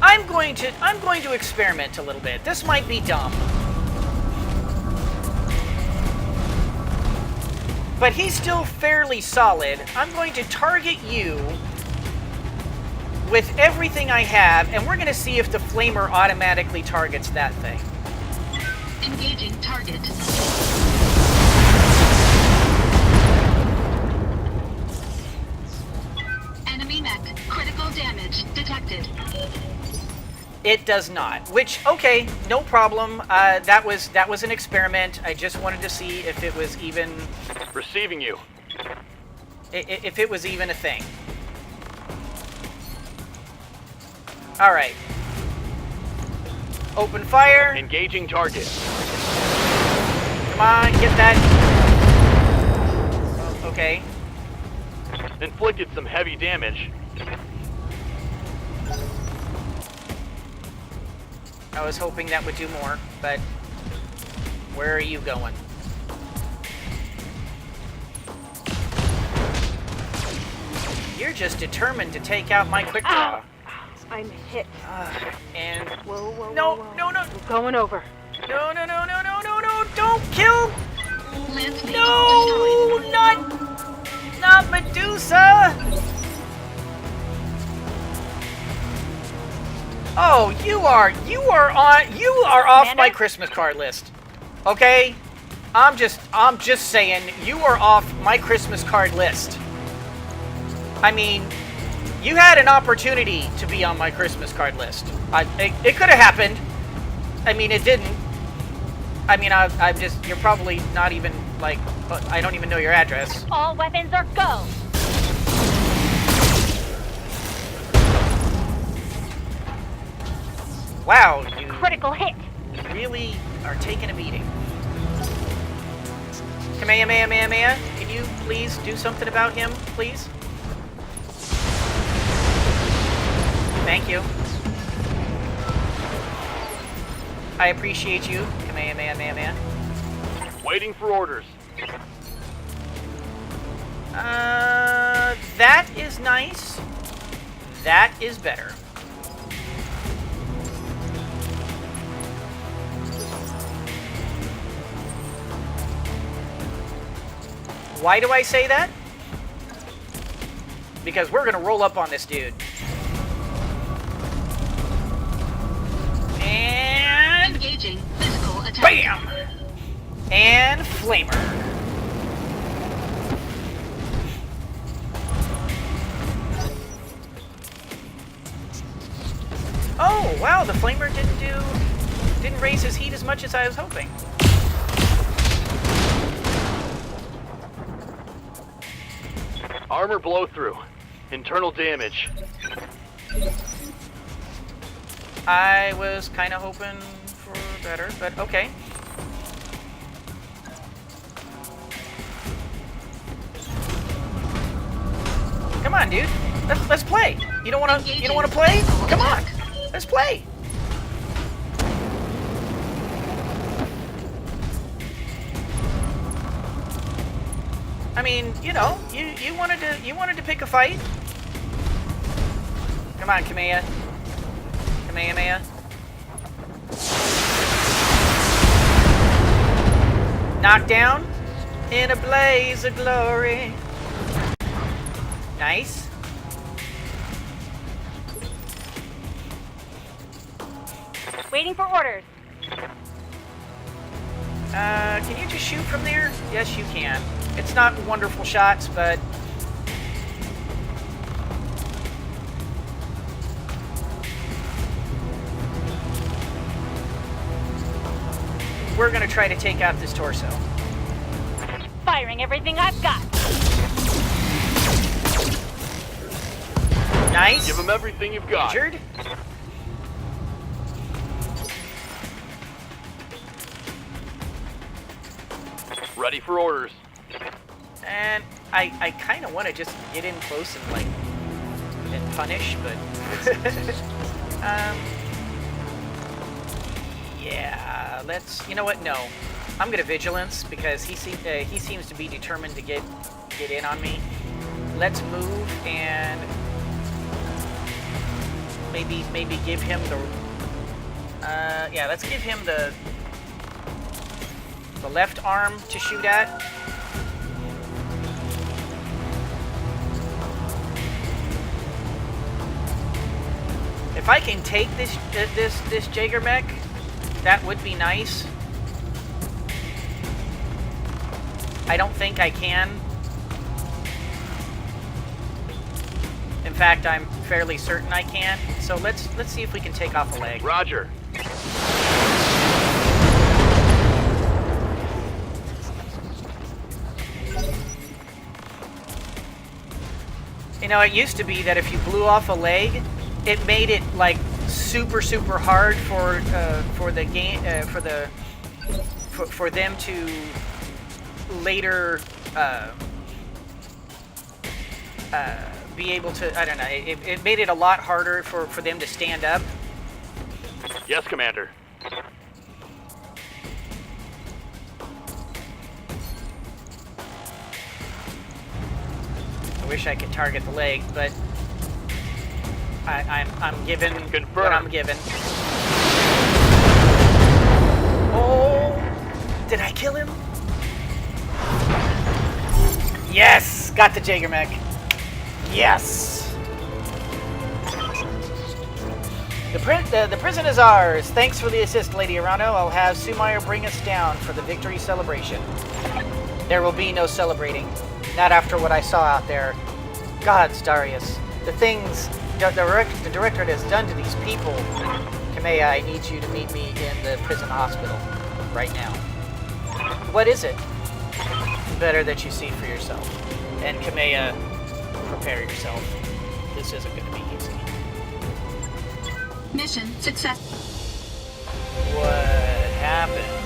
I'm going to experiment a little bit. This might be dumb. But he's still fairly solid. I'm going to target you with everything I have, and we're going to see if the flamer automatically targets that thing. Engaging target. Enemy mech. Critical damage detected. It does not. Which, okay, no problem. That was an experiment. I just wanted to see if it was even... Receiving you. If it was even a thing. Alright. Open fire. Engaging target. Come on, get that. Okay. Inflicted some heavy damage. I was hoping that would do more, but where are you going? You're just determined to take out my quick draw. Ow! I'm hit. And Whoa, no, whoa. no, no, I'm going over. no, no, no, no, no, no, no! Don't kill! Lance page No, destroyed. not Medusa! Oh, you are off my Amanda? Christmas card list. Okay? I'm just saying, you are off my Christmas card list. I mean, you had an opportunity to be on my Christmas card list. It could have happened. I mean, it didn't. I mean, you're probably not even, like, I don't even know your address. All weapons are go. Wow, you Critical hit. really are taking a beating. Kamehameha, can you please do something about him, please? Thank you. I appreciate you, Kamehameha. Waiting for orders. That is nice. That is better. Why do I say that? Because we're gonna roll up on this dude. And Engaging physical attack. bam! And flamer. Oh, wow, the flamer didn't raise his heat as much as I was hoping. Armor blow through. Internal damage. I was kind of hoping for better, but okay. Come on, dude. Let's play. You don't want to play? Come on. Let's play. I mean, you know, you wanted to pick a fight. Come on, Kamehameha. Knocked down in a blaze of glory. Nice. Waiting for orders. Can you just shoot from there? Yes, you can. It's not wonderful shots, but we're gonna try to take out this torso. Firing everything I've got. Nice. Give them everything you've got. Injured. Ready for orders. And I kind of want to just get in close and like and punish, but yeah, let's. You know what? No, I'm gonna vigilance because he seems to be determined to get in on me. Let's move and maybe give him the. Yeah, let's give him the left arm to shoot at. If I can take this Jaeger mech, that would be nice. I don't think I can. In fact, I'm fairly certain I can. So let's see if we can take off a leg. Roger. You know, it used to be that if you blew off a leg, it made it like super hard for the game for them to later be able to. I don't know. It made it a lot harder for them to stand up. Yes, Commander. wish I could target the leg, but I'm given what Confirmed. I'm given. Oh, did I kill him? Yes, got the Jaeger-mech. Yes. The prison is ours. Thanks for the assist, Lady Arano. I'll have Sumair bring us down for the victory celebration. There will be no celebrating. Not after what I saw out there. Gods, Darius. The things the directorate has done to these people. Kamea, I need you to meet me in the prison hospital right now. What is it? Better that you see for yourself. And Kamea, prepare yourself. This isn't going to be easy. Mission success. What happened?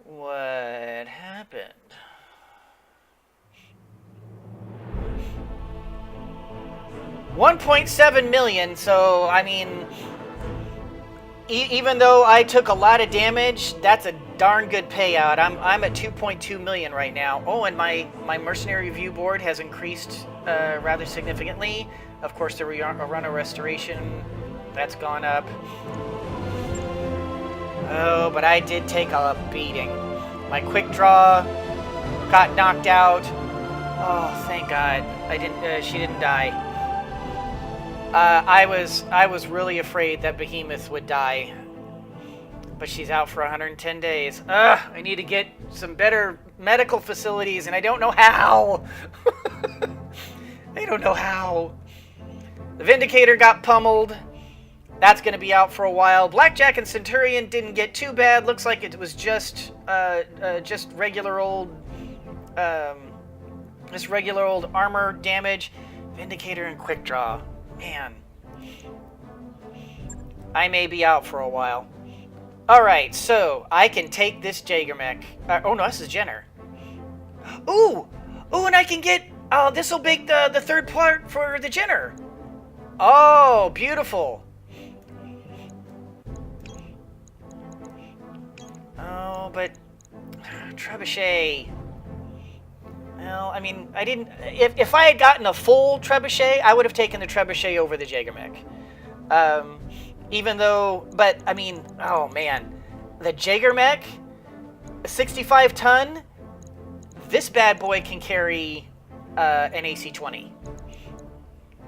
What happened? $1.7 million, so I mean, even though I took a lot of damage, that's a darn good payout. I'm at 2.2 million right now. Oh, and my mercenary review board has increased rather significantly. Of course, the run of restoration, that's gone up. Oh, but I did take a beating. My quick draw got knocked out. Oh, thank God, I didn't. She didn't die. I was really afraid that Behemoth would die, but she's out for 110 days. Ugh, I need to get some better medical facilities, and I don't know how. I don't know how. The Vindicator got pummeled. That's going to be out for a while. Blackjack and Centurion didn't get too bad. Looks like it was just regular old, armor damage. Vindicator and Quick Draw. Man, I may be out for a while. Alright, so I can take this Jaeger-mech. Oh no, this is Jenner. Ooh! Ooh, and I can get... Oh, this will make the third part for the Jenner. Oh, beautiful. Oh, but... Trebuchet... Well, I mean, I didn't... If I had gotten a full Trebuchet, I would have taken the Trebuchet over the Jaeger-mech. Even though... But, I mean, oh, man. The Jaeger-mech, a 65-ton, this bad boy can carry an AC-20.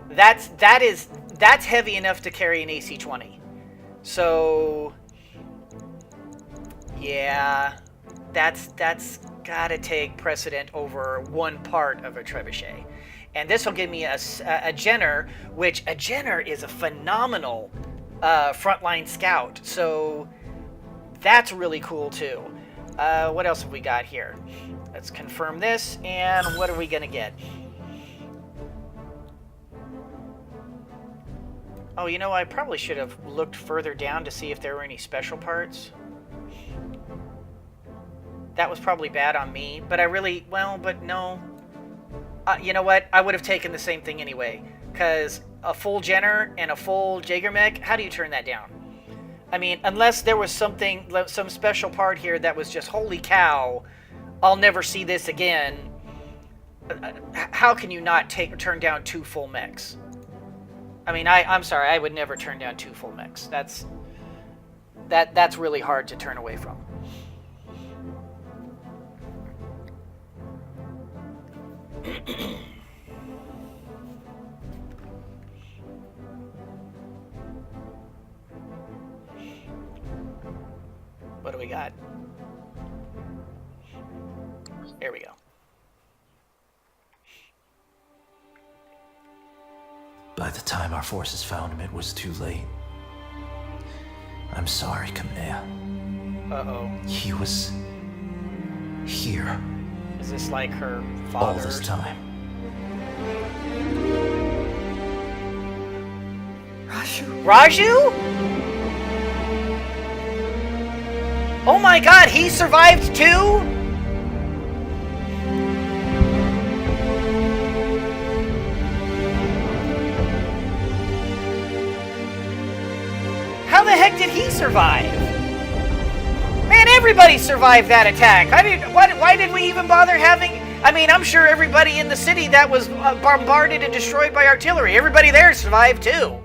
That's heavy enough to carry an AC-20. So... Yeah... That's gotta take precedent over one part of a trebuchet. And this will give me a Jenner, which a Jenner is a phenomenal frontline scout. So that's really cool too. What else have we got here? Let's confirm this, and what are we gonna get? Oh, you know, I probably should have looked further down to see if there were any special parts. That was probably bad on me, but I really, well, but no. You know what? I would have taken the same thing anyway, because a full Jenner and a full Jaeger-mech, how do you turn that down? I mean, unless there was something, some special part here that was just, holy cow, I'll never see this again. How can you not turn down 2 full mechs? I mean, I'm sorry, I would never turn down 2 full mechs. That's really hard to turn away from. What do we got? There we go. By the time our forces found him, it was too late. I'm sorry, Kamea. Uh-oh. He was... here. Is this like her father? All this time. Raju? Oh my god, he survived too? How the heck did he survive? Man, everybody survived that attack. Why did we even bother having... I mean, I'm sure everybody in the city that was bombarded and destroyed by artillery, everybody there survived too.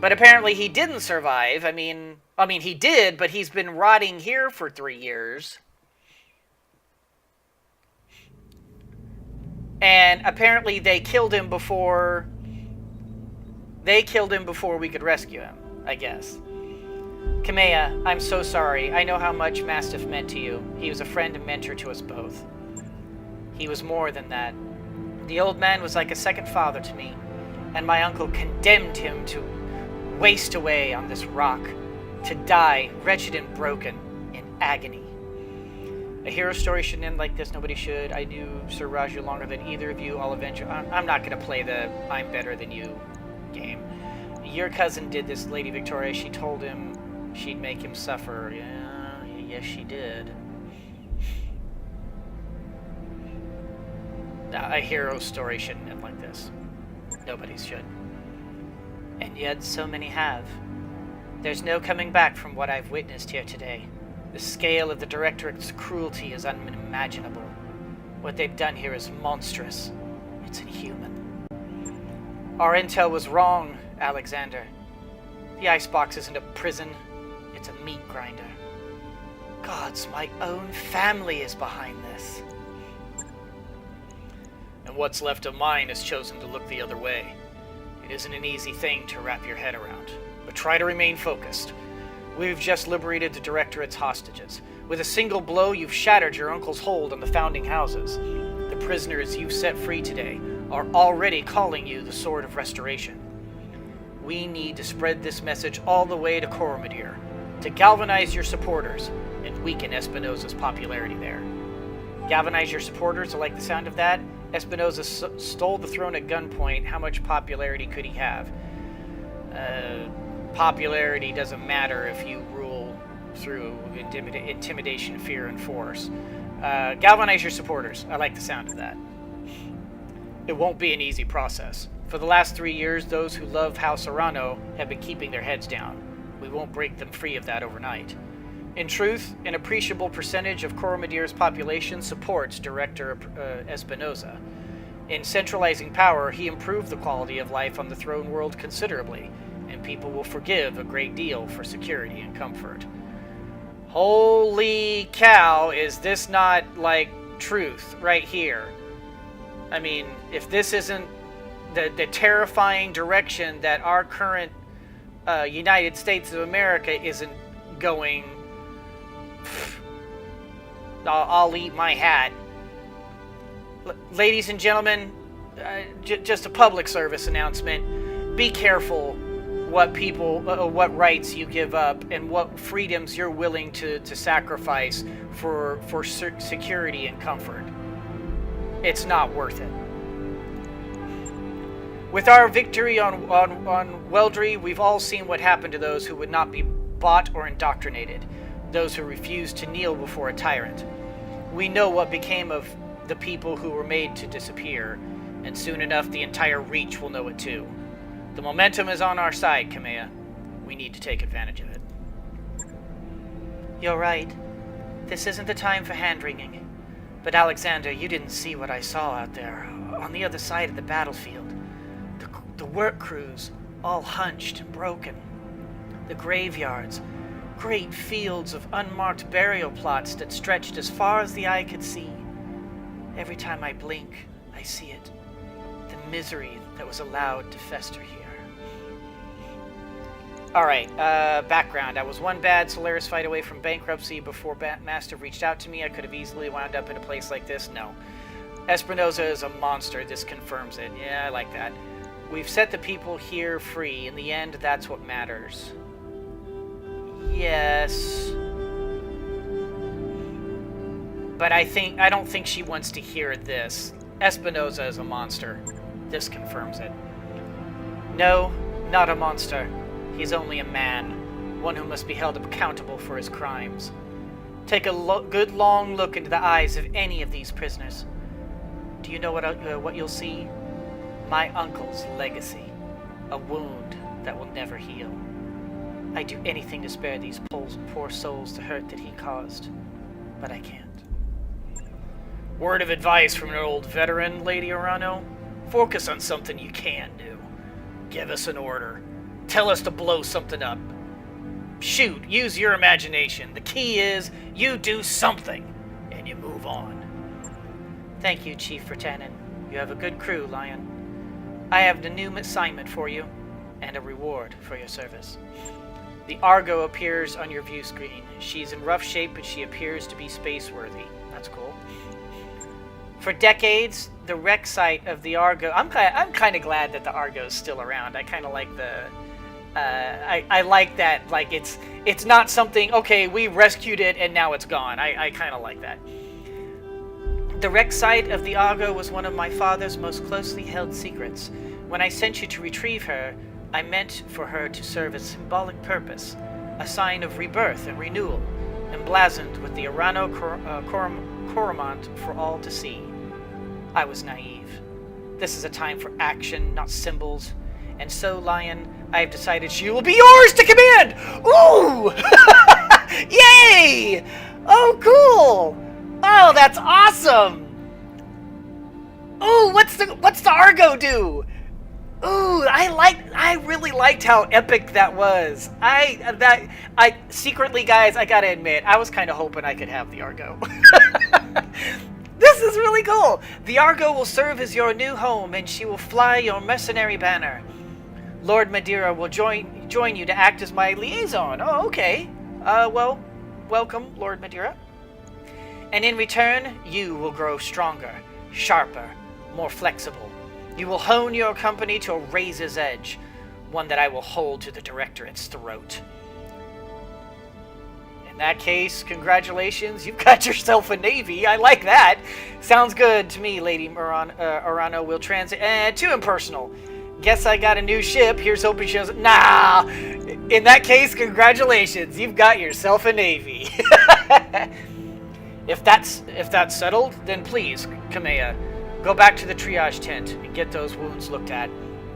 But apparently he didn't survive. I mean, he did, but he's been rotting here for 3 years. And apparently they killed him before... we could rescue him, I guess. Kamea, I'm so sorry. I know how much Mastiff meant to you. He was a friend and mentor to us both. He was more than that. The old man was like a second father to me, and my uncle condemned him to waste away on this rock, to die wretched and broken in agony. A hero story shouldn't end like this. Nobody should. I knew Sir Raju longer than either of you. I'll avenge you. I'm not going to play the I'm better than you game. Your cousin did this, Lady Victoria. She told him she'd make him suffer. Yes, she did. A hero story shouldn't end like this. Nobody's should. And yet, so many have. There's no coming back from what I've witnessed here today. The scale of the Directorate's cruelty is unimaginable. What they've done here is monstrous. It's inhuman. Our intel was wrong, Alexander. The icebox isn't a prison. It's a meat grinder. Gods, my own family is behind this. And what's left of mine has chosen to look the other way. It isn't an easy thing to wrap your head around, but try to remain focused. We've just liberated the Directorate's hostages. With a single blow, you've shattered your uncle's hold on the founding houses. The prisoners you've set free today are already calling you the Sword of Restoration. We need to spread this message all the way to Coromadir, to galvanize your supporters and weaken Espinosa's popularity there. Galvanize your supporters, I like the sound of that. Espinosa stole the throne at gunpoint. How much popularity could he have? Popularity doesn't matter if you rule through intimidation, fear, and force. Galvanize your supporters. I like the sound of that. It won't be an easy process. For the last 3 years, those who love House Arano have been keeping their heads down. We won't break them free of that overnight. In truth, an appreciable percentage of Coromadir's population supports Director Espinosa. In centralizing power, he improved the quality of life on the throne world considerably, and people will forgive a great deal for security and comfort. Holy cow, is this not, like, truth right here? I mean, if this isn't the terrifying direction that our current United States of America isn't going... I'll eat my hat. Ladies and gentlemen, just a public service announcement. Be careful what rights you give up and what freedoms you're willing to sacrifice for security and comfort. It's not worth it. With our victory on Weldry, we've all seen what happened to those who would not be bought or indoctrinated. Those who refused to kneel before a tyrant. We know what became of the people who were made to disappear, and soon enough the entire Reach will know it too. The momentum is on our side, Kamea. We need to take advantage of it. You're right. This isn't the time for hand-wringing. But Alexander, you didn't see what I saw out there, on the other side of the battlefield. The work crews, all hunched and broken. The graveyards, great fields of unmarked burial plots that stretched as far as the eye could see. Every time I blink, I see it. The misery that was allowed to fester here. Alright, background. I was one bad Solaris fight away from bankruptcy before Master reached out to me. I could have easily wound up in a place like this. No. Espinosa is a monster. This confirms it. Yeah, I like that. We've set the people here free. In the end, that's what matters. Yes. But I don't think she wants to hear this. Espinosa is a monster. This confirms it. No, not a monster. He's only a man. One who must be held accountable for his crimes. Take a good long look into the eyes of any of these prisoners. Do you know what you'll see? My uncle's legacy. A wound that will never heal. I'd do anything to spare these poor souls the hurt that he caused, but I can't. Word of advice from an old veteran, Lady Urano. Focus on something you can do. Give us an order. Tell us to blow something up. Shoot, use your imagination. The key is you do something, and you move on. Thank you, Chief Vertanen. You have a good crew, Lion. I have a new assignment for you, and a reward for your service. The Argo appears on your view screen. She's in rough shape, but she appears to be space-worthy. That's cool. For decades, the wreck site of the Argo... I'm kind of glad that the Argo's still around. I kind of like the... I like that. Like, it's not something, okay, we rescued it and now it's gone. I kind of like that. The wreck site of the Argo was one of my father's most closely held secrets. When I sent you to retrieve her, I meant for her to serve a symbolic purpose, a sign of rebirth and renewal, emblazoned with the Urano Coromant for all to see. I was naive. This is a time for action, not symbols. And so, Lion, I have decided she will be yours to command! Ooh! Yay! Oh, cool! Oh, that's awesome! Ooh, what's the Argo do? Ooh, I really liked how epic that was. I secretly, guys, I gotta admit, I was kind of hoping I could have the Argo. This is really cool. The Argo will serve as your new home, and she will fly your mercenary banner. Lord Madeira will join you to act as my liaison. Oh, okay. Well, welcome, Lord Madeira. And in return, you will grow stronger, sharper, more flexible. You will hone your company to a razor's edge, one that I will hold to the Directorate's throat. In that case, congratulations, you've got yourself a navy. I like that. Sounds good to me, Lady Urano will transit. Too impersonal. Guess I got a new ship. Here's hoping she doesn't. Nah! In that case, congratulations, you've got yourself a navy. If that's settled, then please, Kamea, go back to the triage tent and get those wounds looked at.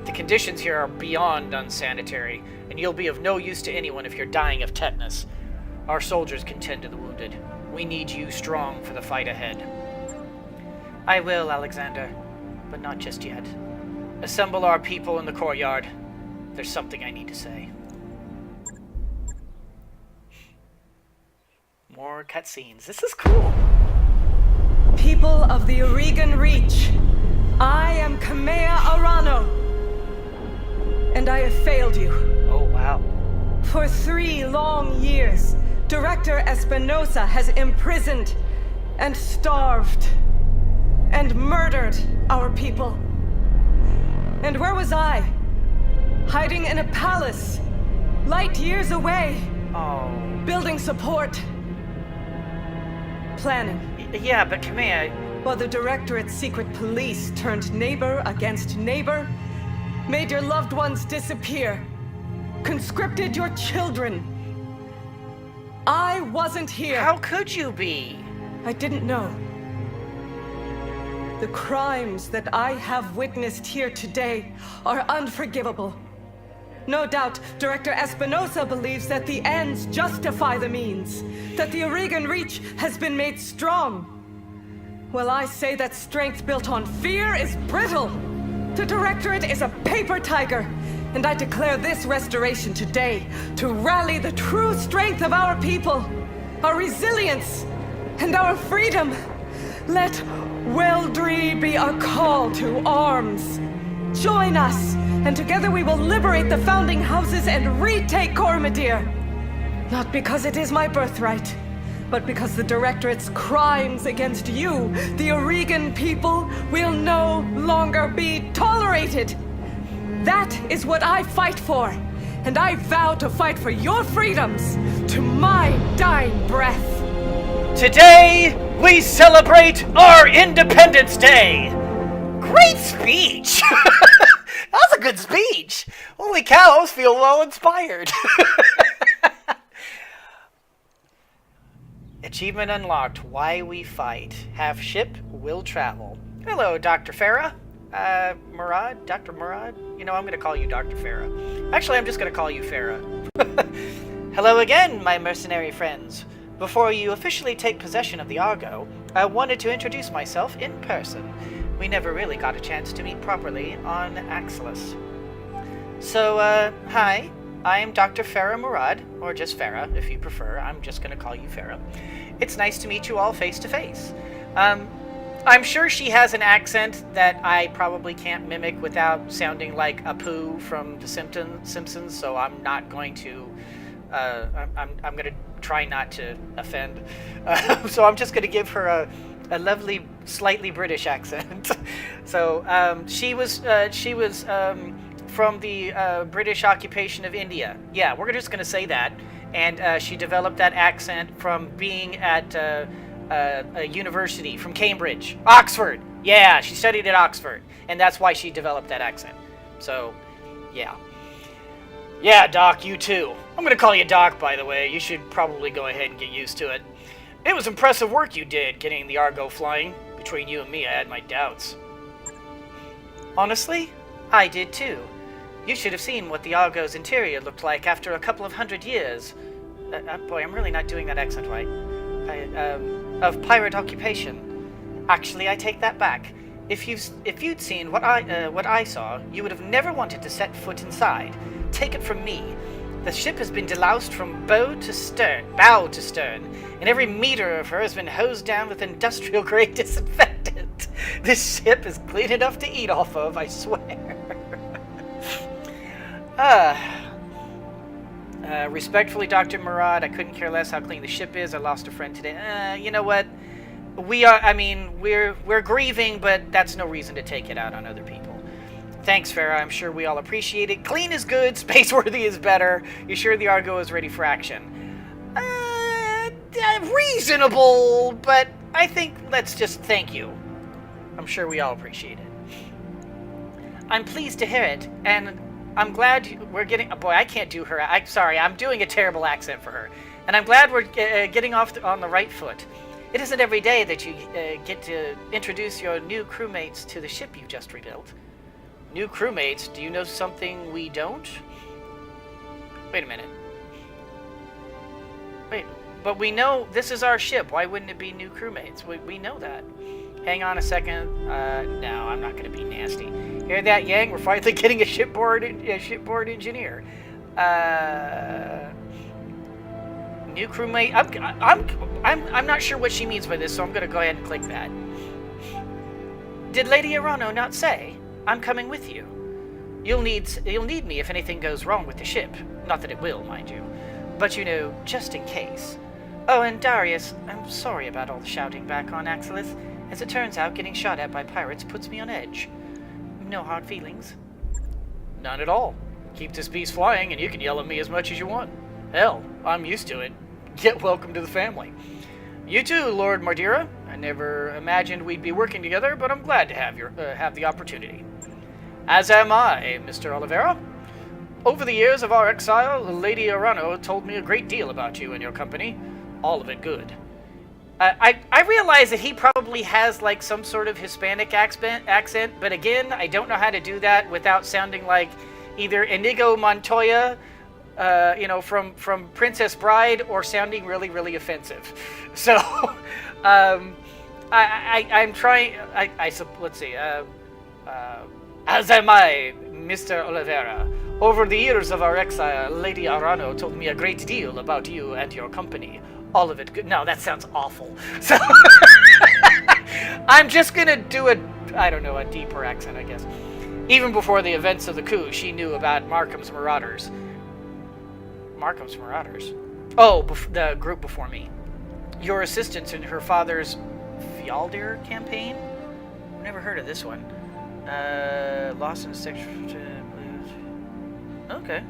The conditions here are beyond unsanitary, and you'll be of no use to anyone if you're dying of tetanus. Our soldiers can tend to the wounded. We need you strong for the fight ahead. I will, Alexander, but not just yet. Assemble our people in the courtyard. There's something I need to say. More cutscenes. This is cool. People of the Aurigan Reach, I am Kamea Urano, and I have failed you. Oh, wow. For 3 long years, Director Espinosa has imprisoned and starved and murdered our people. And where was I? Hiding in a palace, light years away. Oh. Building support. Planning. Yeah, but Kamea... While the Directorate's secret police turned neighbor against neighbor, made your loved ones disappear, conscripted your children. I wasn't here. How could you be? I didn't know. The crimes that I have witnessed here today are unforgivable. No doubt, Director Espinosa believes that the ends justify the means, that the Aurigan Reach has been made strong. Well, I say that strength built on fear is brittle. The Directorate is a paper tiger, and I declare this restoration today to rally the true strength of our people, our resilience, and our freedom. Let Weldry be a call to arms. Join us, and together we will liberate the founding houses and retake Cormadir. Not because it is my birthright, but because the Directorate's crimes against you, the Aurigan people, will no longer be tolerated. That is what I fight for, and I vow to fight for your freedoms to my dying breath. Today, we celebrate our Independence Day! Great speech! That was a good speech! Holy cow, I feel well inspired. Achievement unlocked. Why we fight. Have ship, will travel. Hello, Dr. Farah. Murad? Dr. Murad? You know, I'm gonna call you Dr. Farah. Actually, I'm just gonna call you Farah. Hello again, my mercenary friends. Before you officially take possession of the Argo, I wanted to introduce myself in person. We never really got a chance to meet properly on Axelis. So, hi. I'm Dr. Farah Murad, or just Farah, if you prefer. I'm just gonna call you Farah. It's nice to meet you all face to face. I'm sure she has an accent that I probably can't mimic without sounding like Apu from The Simpsons, so I'm not going to, I'm gonna try not to offend. So I'm just gonna give her a lovely, slightly British accent. So, she was from the British occupation of India. Yeah, we're just gonna say that. And she developed that accent from being at a university, from Cambridge, Oxford. Yeah, she studied at Oxford, and that's why she developed that accent. So, yeah. Yeah, Doc, you too. I'm gonna call you Doc, by the way. You should probably go ahead and get used to it. It was impressive work you did, getting the Argo flying. Between you and me, I had my doubts. Honestly, I did too. You should have seen what the Argo's interior looked like after a couple of 100 years. Boy, I'm really not doing that accent right. Of pirate occupation. Actually, I take that back. If you'd seen what I saw, you would have never wanted to set foot inside. Take it from me. The ship has been deloused from bow to stern, and every meter of her has been hosed down with industrial-grade disinfectant. This ship is clean enough to eat off of, I swear. Respectfully, Dr. Murad, I couldn't care less how clean the ship is. I lost a friend today. You know what? We're grieving, but that's no reason to take it out on other people. Thanks, Farah. I'm sure we all appreciate it. Clean is good, space-worthy is better. You sure the Argo is ready for action? Reasonable, but I think let's just thank you. I'm sure we all appreciate it. I'm pleased to hear it, and I'm glad we're getting... Boy, I can't do her. Sorry, I'm doing a terrible accent for her. And I'm glad we're getting off on the right foot. It isn't every day that you get to introduce your new crewmates to the ship you've just rebuilt. New crewmates? Do you know something we don't? Wait a minute. Wait, but we know this is our ship. Why wouldn't it be new crewmates? We know that. Hang on a second. No, I'm not going to be nasty. Hear that, Yang? We're finally getting a shipboard engineer. New crewmate. I'm not sure what she means by this, so I'm going to go ahead and click that. Did Lady Arano not say? I'm coming with you. You'll need me if anything goes wrong with the ship. Not that it will, mind you. But you know, just in case. Oh, and Darius, I'm sorry about all the shouting back on Axelis. As it turns out, getting shot at by pirates puts me on edge. No hard feelings. None at all. Keep this piece flying and you can yell at me as much as you want. Hell, I'm used to it. Get welcome to the family. You too, Lord Mardira. I never imagined we'd be working together, but I'm glad to have the opportunity. As am I, Mr. Oliveira. Over the years of our exile, Lady Arano told me a great deal about you and your company. All of it good. I realize that he probably has like some sort of Hispanic accent, but again, I don't know how to do that without sounding like either Inigo Montoya, from Princess Bride, or sounding really, really offensive. So, I'm trying. Let's see. As am I, Mr. Oliveira. Over the years of our exile, Lady Arano told me a great deal about you and your company. All of it good. No, that sounds awful. So, I'm just gonna do a deeper accent, I guess. Even before the events of the coup, she knew about Markham's Marauders. Markham's Marauders? Oh, the group before me. Your assistance in her father's Weldry campaign? I've never heard of this one. Lost in Six... Okay.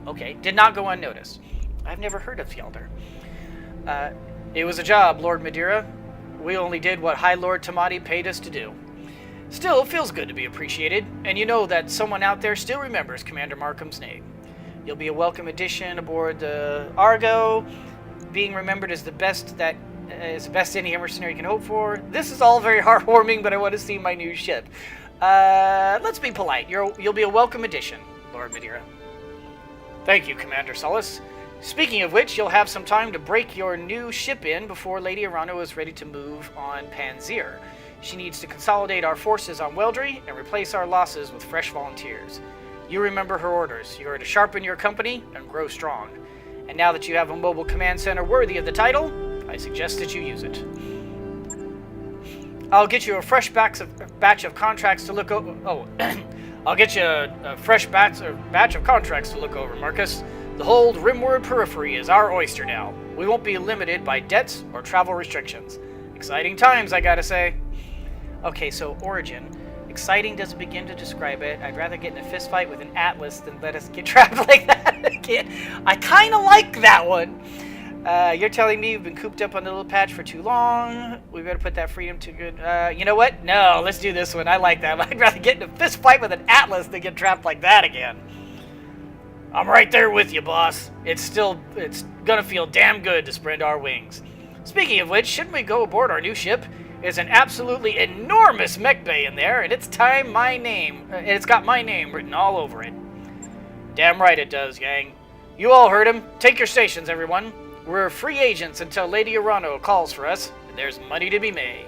Okay. Did not go unnoticed. I've never heard of Weldry. It was a job, Lord Madeira. We only did what High Lord Tamati paid us to do. Still, it feels good to be appreciated, and you know that someone out there still remembers Commander Markham's name. You'll be a welcome addition aboard the Argo, being remembered as the best that is the best any mercenary can hope for. This is all very heartwarming, but I want to see my new ship. Let's be polite. You'll be a welcome addition, Lord Madeira. Thank you, Commander Solus. Speaking of which, you'll have some time to break your new ship in before Lady Arano is ready to move on Panzer. She needs to consolidate our forces on Weldry and replace our losses with fresh volunteers. You remember her orders. You are to sharpen your company and grow strong. And now that you have a mobile command center worthy of the title, I suggest that you use it. I'll get you a fresh batch of contracts to look over. Oh, I'll get you a fresh batch of contracts to look over, Marcus. The whole Rimward periphery is our oyster now. We won't be limited by debts or travel restrictions. Exciting times, I gotta say. Okay, so Origin. Exciting doesn't begin to describe it. I'd rather get in a fist fight with an Atlas than let us get trapped like that again. I kind of like that one. You're telling me you've been cooped up on the little patch for too long. We better put that freedom to good. You know what? No, let's do this one. I like that. I'd rather get in a fist fight with an Atlas than get trapped like that again. I'm right there with you, boss. It's gonna feel damn good to spread our wings. Speaking of which, shouldn't we go aboard our new ship? It's an absolutely enormous mech bay in there, and it's got my name written all over it. Damn right it does, gang. You all heard him. Take your stations, everyone. We're free agents until Lady Arano calls for us, and there's money to be made.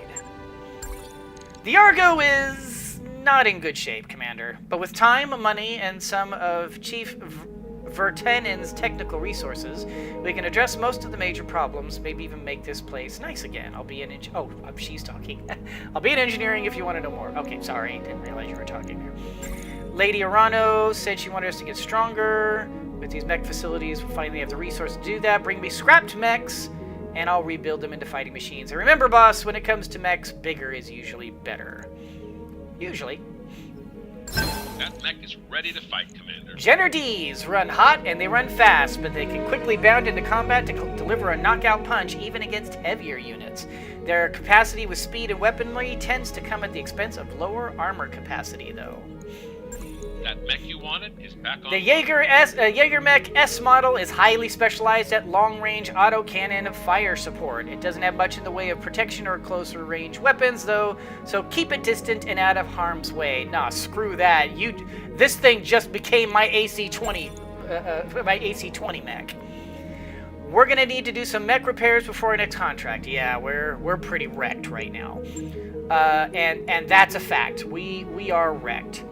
The Argo is not in good shape, Commander, but with time, money, and some of Chief Vertenen's technical resources, we can address most of the major problems, maybe even make this place nice again. I'll be in she's talking. I'll be in engineering if you want to know more. Okay, sorry, didn't realize you were talking. Lady Arano said she wanted us to get stronger. With these mech facilities, we'll finally have the resource to do that. Bring me scrapped mechs, and I'll rebuild them into fighting machines. And remember, boss, when it comes to mechs, bigger is usually better. Usually. That mech is ready to fight, Commander. Jenner Ds run hot and they run fast, but they can quickly bound into combat to deliver a knockout punch even against heavier units. Their capacity with speed and weaponry tends to come at the expense of lower armor capacity, though. That mech you wanted is back on. The Jaeger Mech S model is highly specialized at long-range autocannon fire support. It doesn't have much in the way of protection or closer range weapons, though, so keep it distant and out of harm's way. Nah, screw that. This thing just became my AC-20, my AC-20 mech. We're gonna need to do some mech repairs before our next contract. Yeah, we're pretty wrecked right now, and that's a fact. We are wrecked.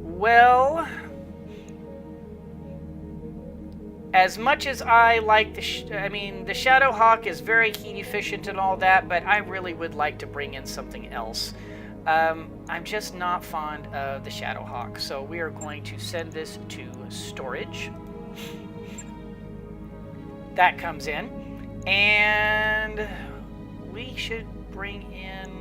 Well, as much as I like the Shadowhawk is very heat efficient and all that, but I really would like to bring in something else. I'm just not fond of the Shadowhawk, so we are going to send this to storage. That comes in, and we should bring in...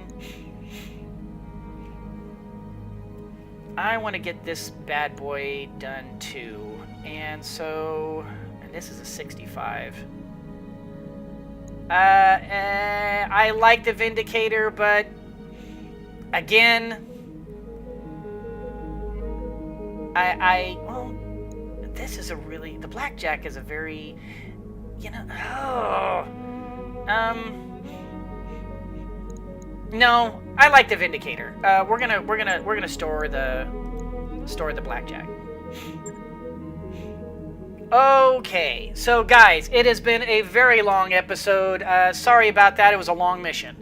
I want to get this bad boy done too, and so... and this is a 65. I like the Vindicator, but... again, well, this is the Blackjack is a very, no, I like the Vindicator. We're gonna store the Blackjack. Okay, so guys, it has been a very long episode. Sorry about that. It was a long mission.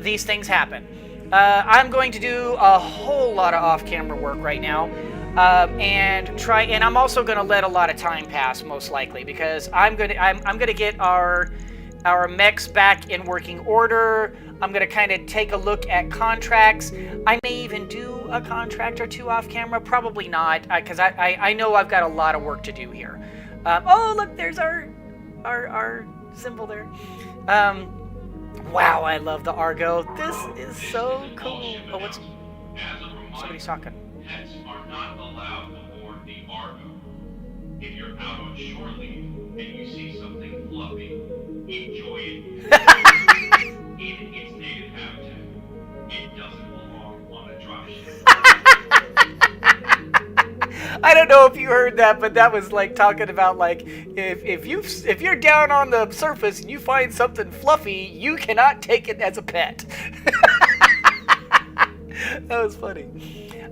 These things happen. I'm going to do a whole lot of off-camera work right now, and I'm also going to let a lot of time pass, most likely, because I'm gonna get our mechs back in working order. I'm gonna kind of take a look at contracts. I may even do a contract or two off-camera. Probably not, because I know I've got a lot of work to do here. Oh, look, there's our symbol there. Wow, I love the Argo. This is so cool. Oh, what's... somebody's talking. Pets are not allowed aboard the Argo. If you're out on shore leave and you see something fluffy, enjoy it in its native habitat. I don't know if you heard that, but that was like talking about like if you're down on the surface and you find something fluffy, you cannot take it as a pet. That was funny.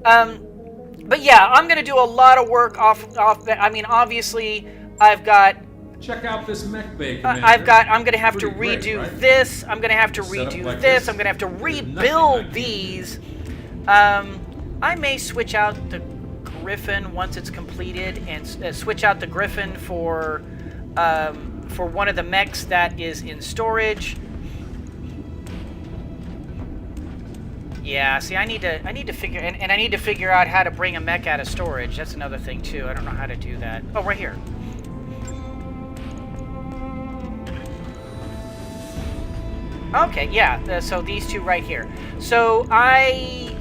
But yeah, I'm gonna do a lot of work off that. I mean, obviously, I've got. Check out this mech bay, Commander. I'm gonna have to Pretty redo great, right? this. I'm gonna have to Set up redo like this. this, I'm gonna have to there's rebuild nothing I these. I may switch out the Griffin once it's completed, and switch out the Griffin for one of the mechs that is in storage. Yeah, see, I need to figure, and I need to figure out how to bring a mech out of storage. That's another thing too. I don't know how to do that. Oh, right here. Okay, yeah. So these two right here. So I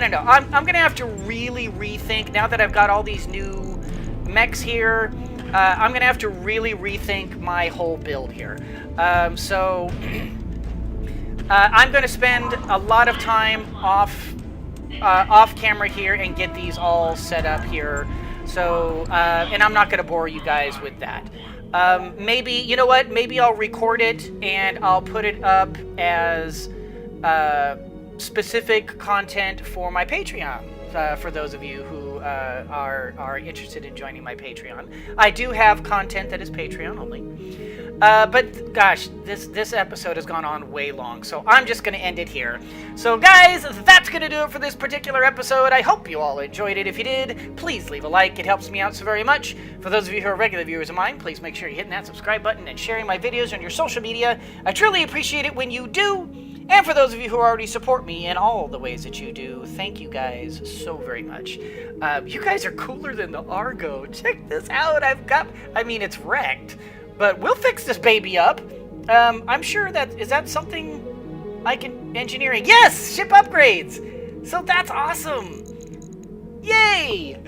don't know. I'm gonna have to really rethink now that I've got all these new mechs here. I'm gonna have to really rethink my whole build here. So I'm gonna spend a lot of time off camera here and get these all set up here. So and I'm not gonna bore you guys with that. Maybe, you know what? Maybe I'll record it and I'll put it up as specific content for my Patreon. For those of you who are interested in joining my Patreon, I do have content that is Patreon only. But gosh, this episode has gone on way long, so I'm just going to end it here. So guys, that's going to do it for this particular episode. I hope you all enjoyed it. If you did, please leave a like. It helps me out so very much. For those of you who are regular viewers of mine, please make sure you're hitting that subscribe button and sharing my videos on your social media. I truly appreciate it when you do. And for those of you who already support me in all the ways that you do, thank you guys so very much. You guys are cooler than the Argo. Check this out. I mean, it's wrecked, but we'll fix this baby up. I'm sure is that something I can engineer? Yes, ship upgrades. So that's awesome. Yay!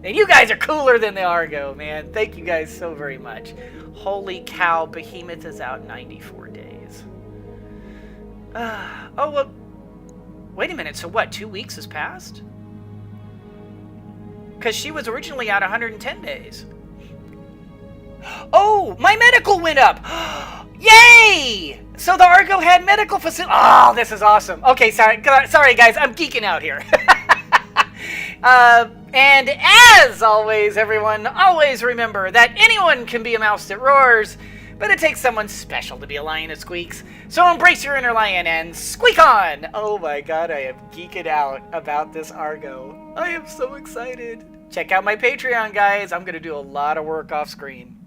And you guys are cooler than the Argo, man. Thank you guys so very much. Holy cow, Behemoth is out 94 days. Oh, well, wait a minute. So what, 2 weeks has passed? Because she was originally out 110 days. Oh, my medical went up. Yay! So the Argo had medical facility. Oh, this is awesome. Okay, sorry guys. I'm geeking out here. And as always, everyone, always remember that anyone can be a mouse that roars, but it takes someone special to be a lion that squeaks. So embrace your inner lion and squeak on! Oh my god, I am geeking out about this Argo. I am so excited. Check out my Patreon, guys. I'm going to do a lot of work off screen.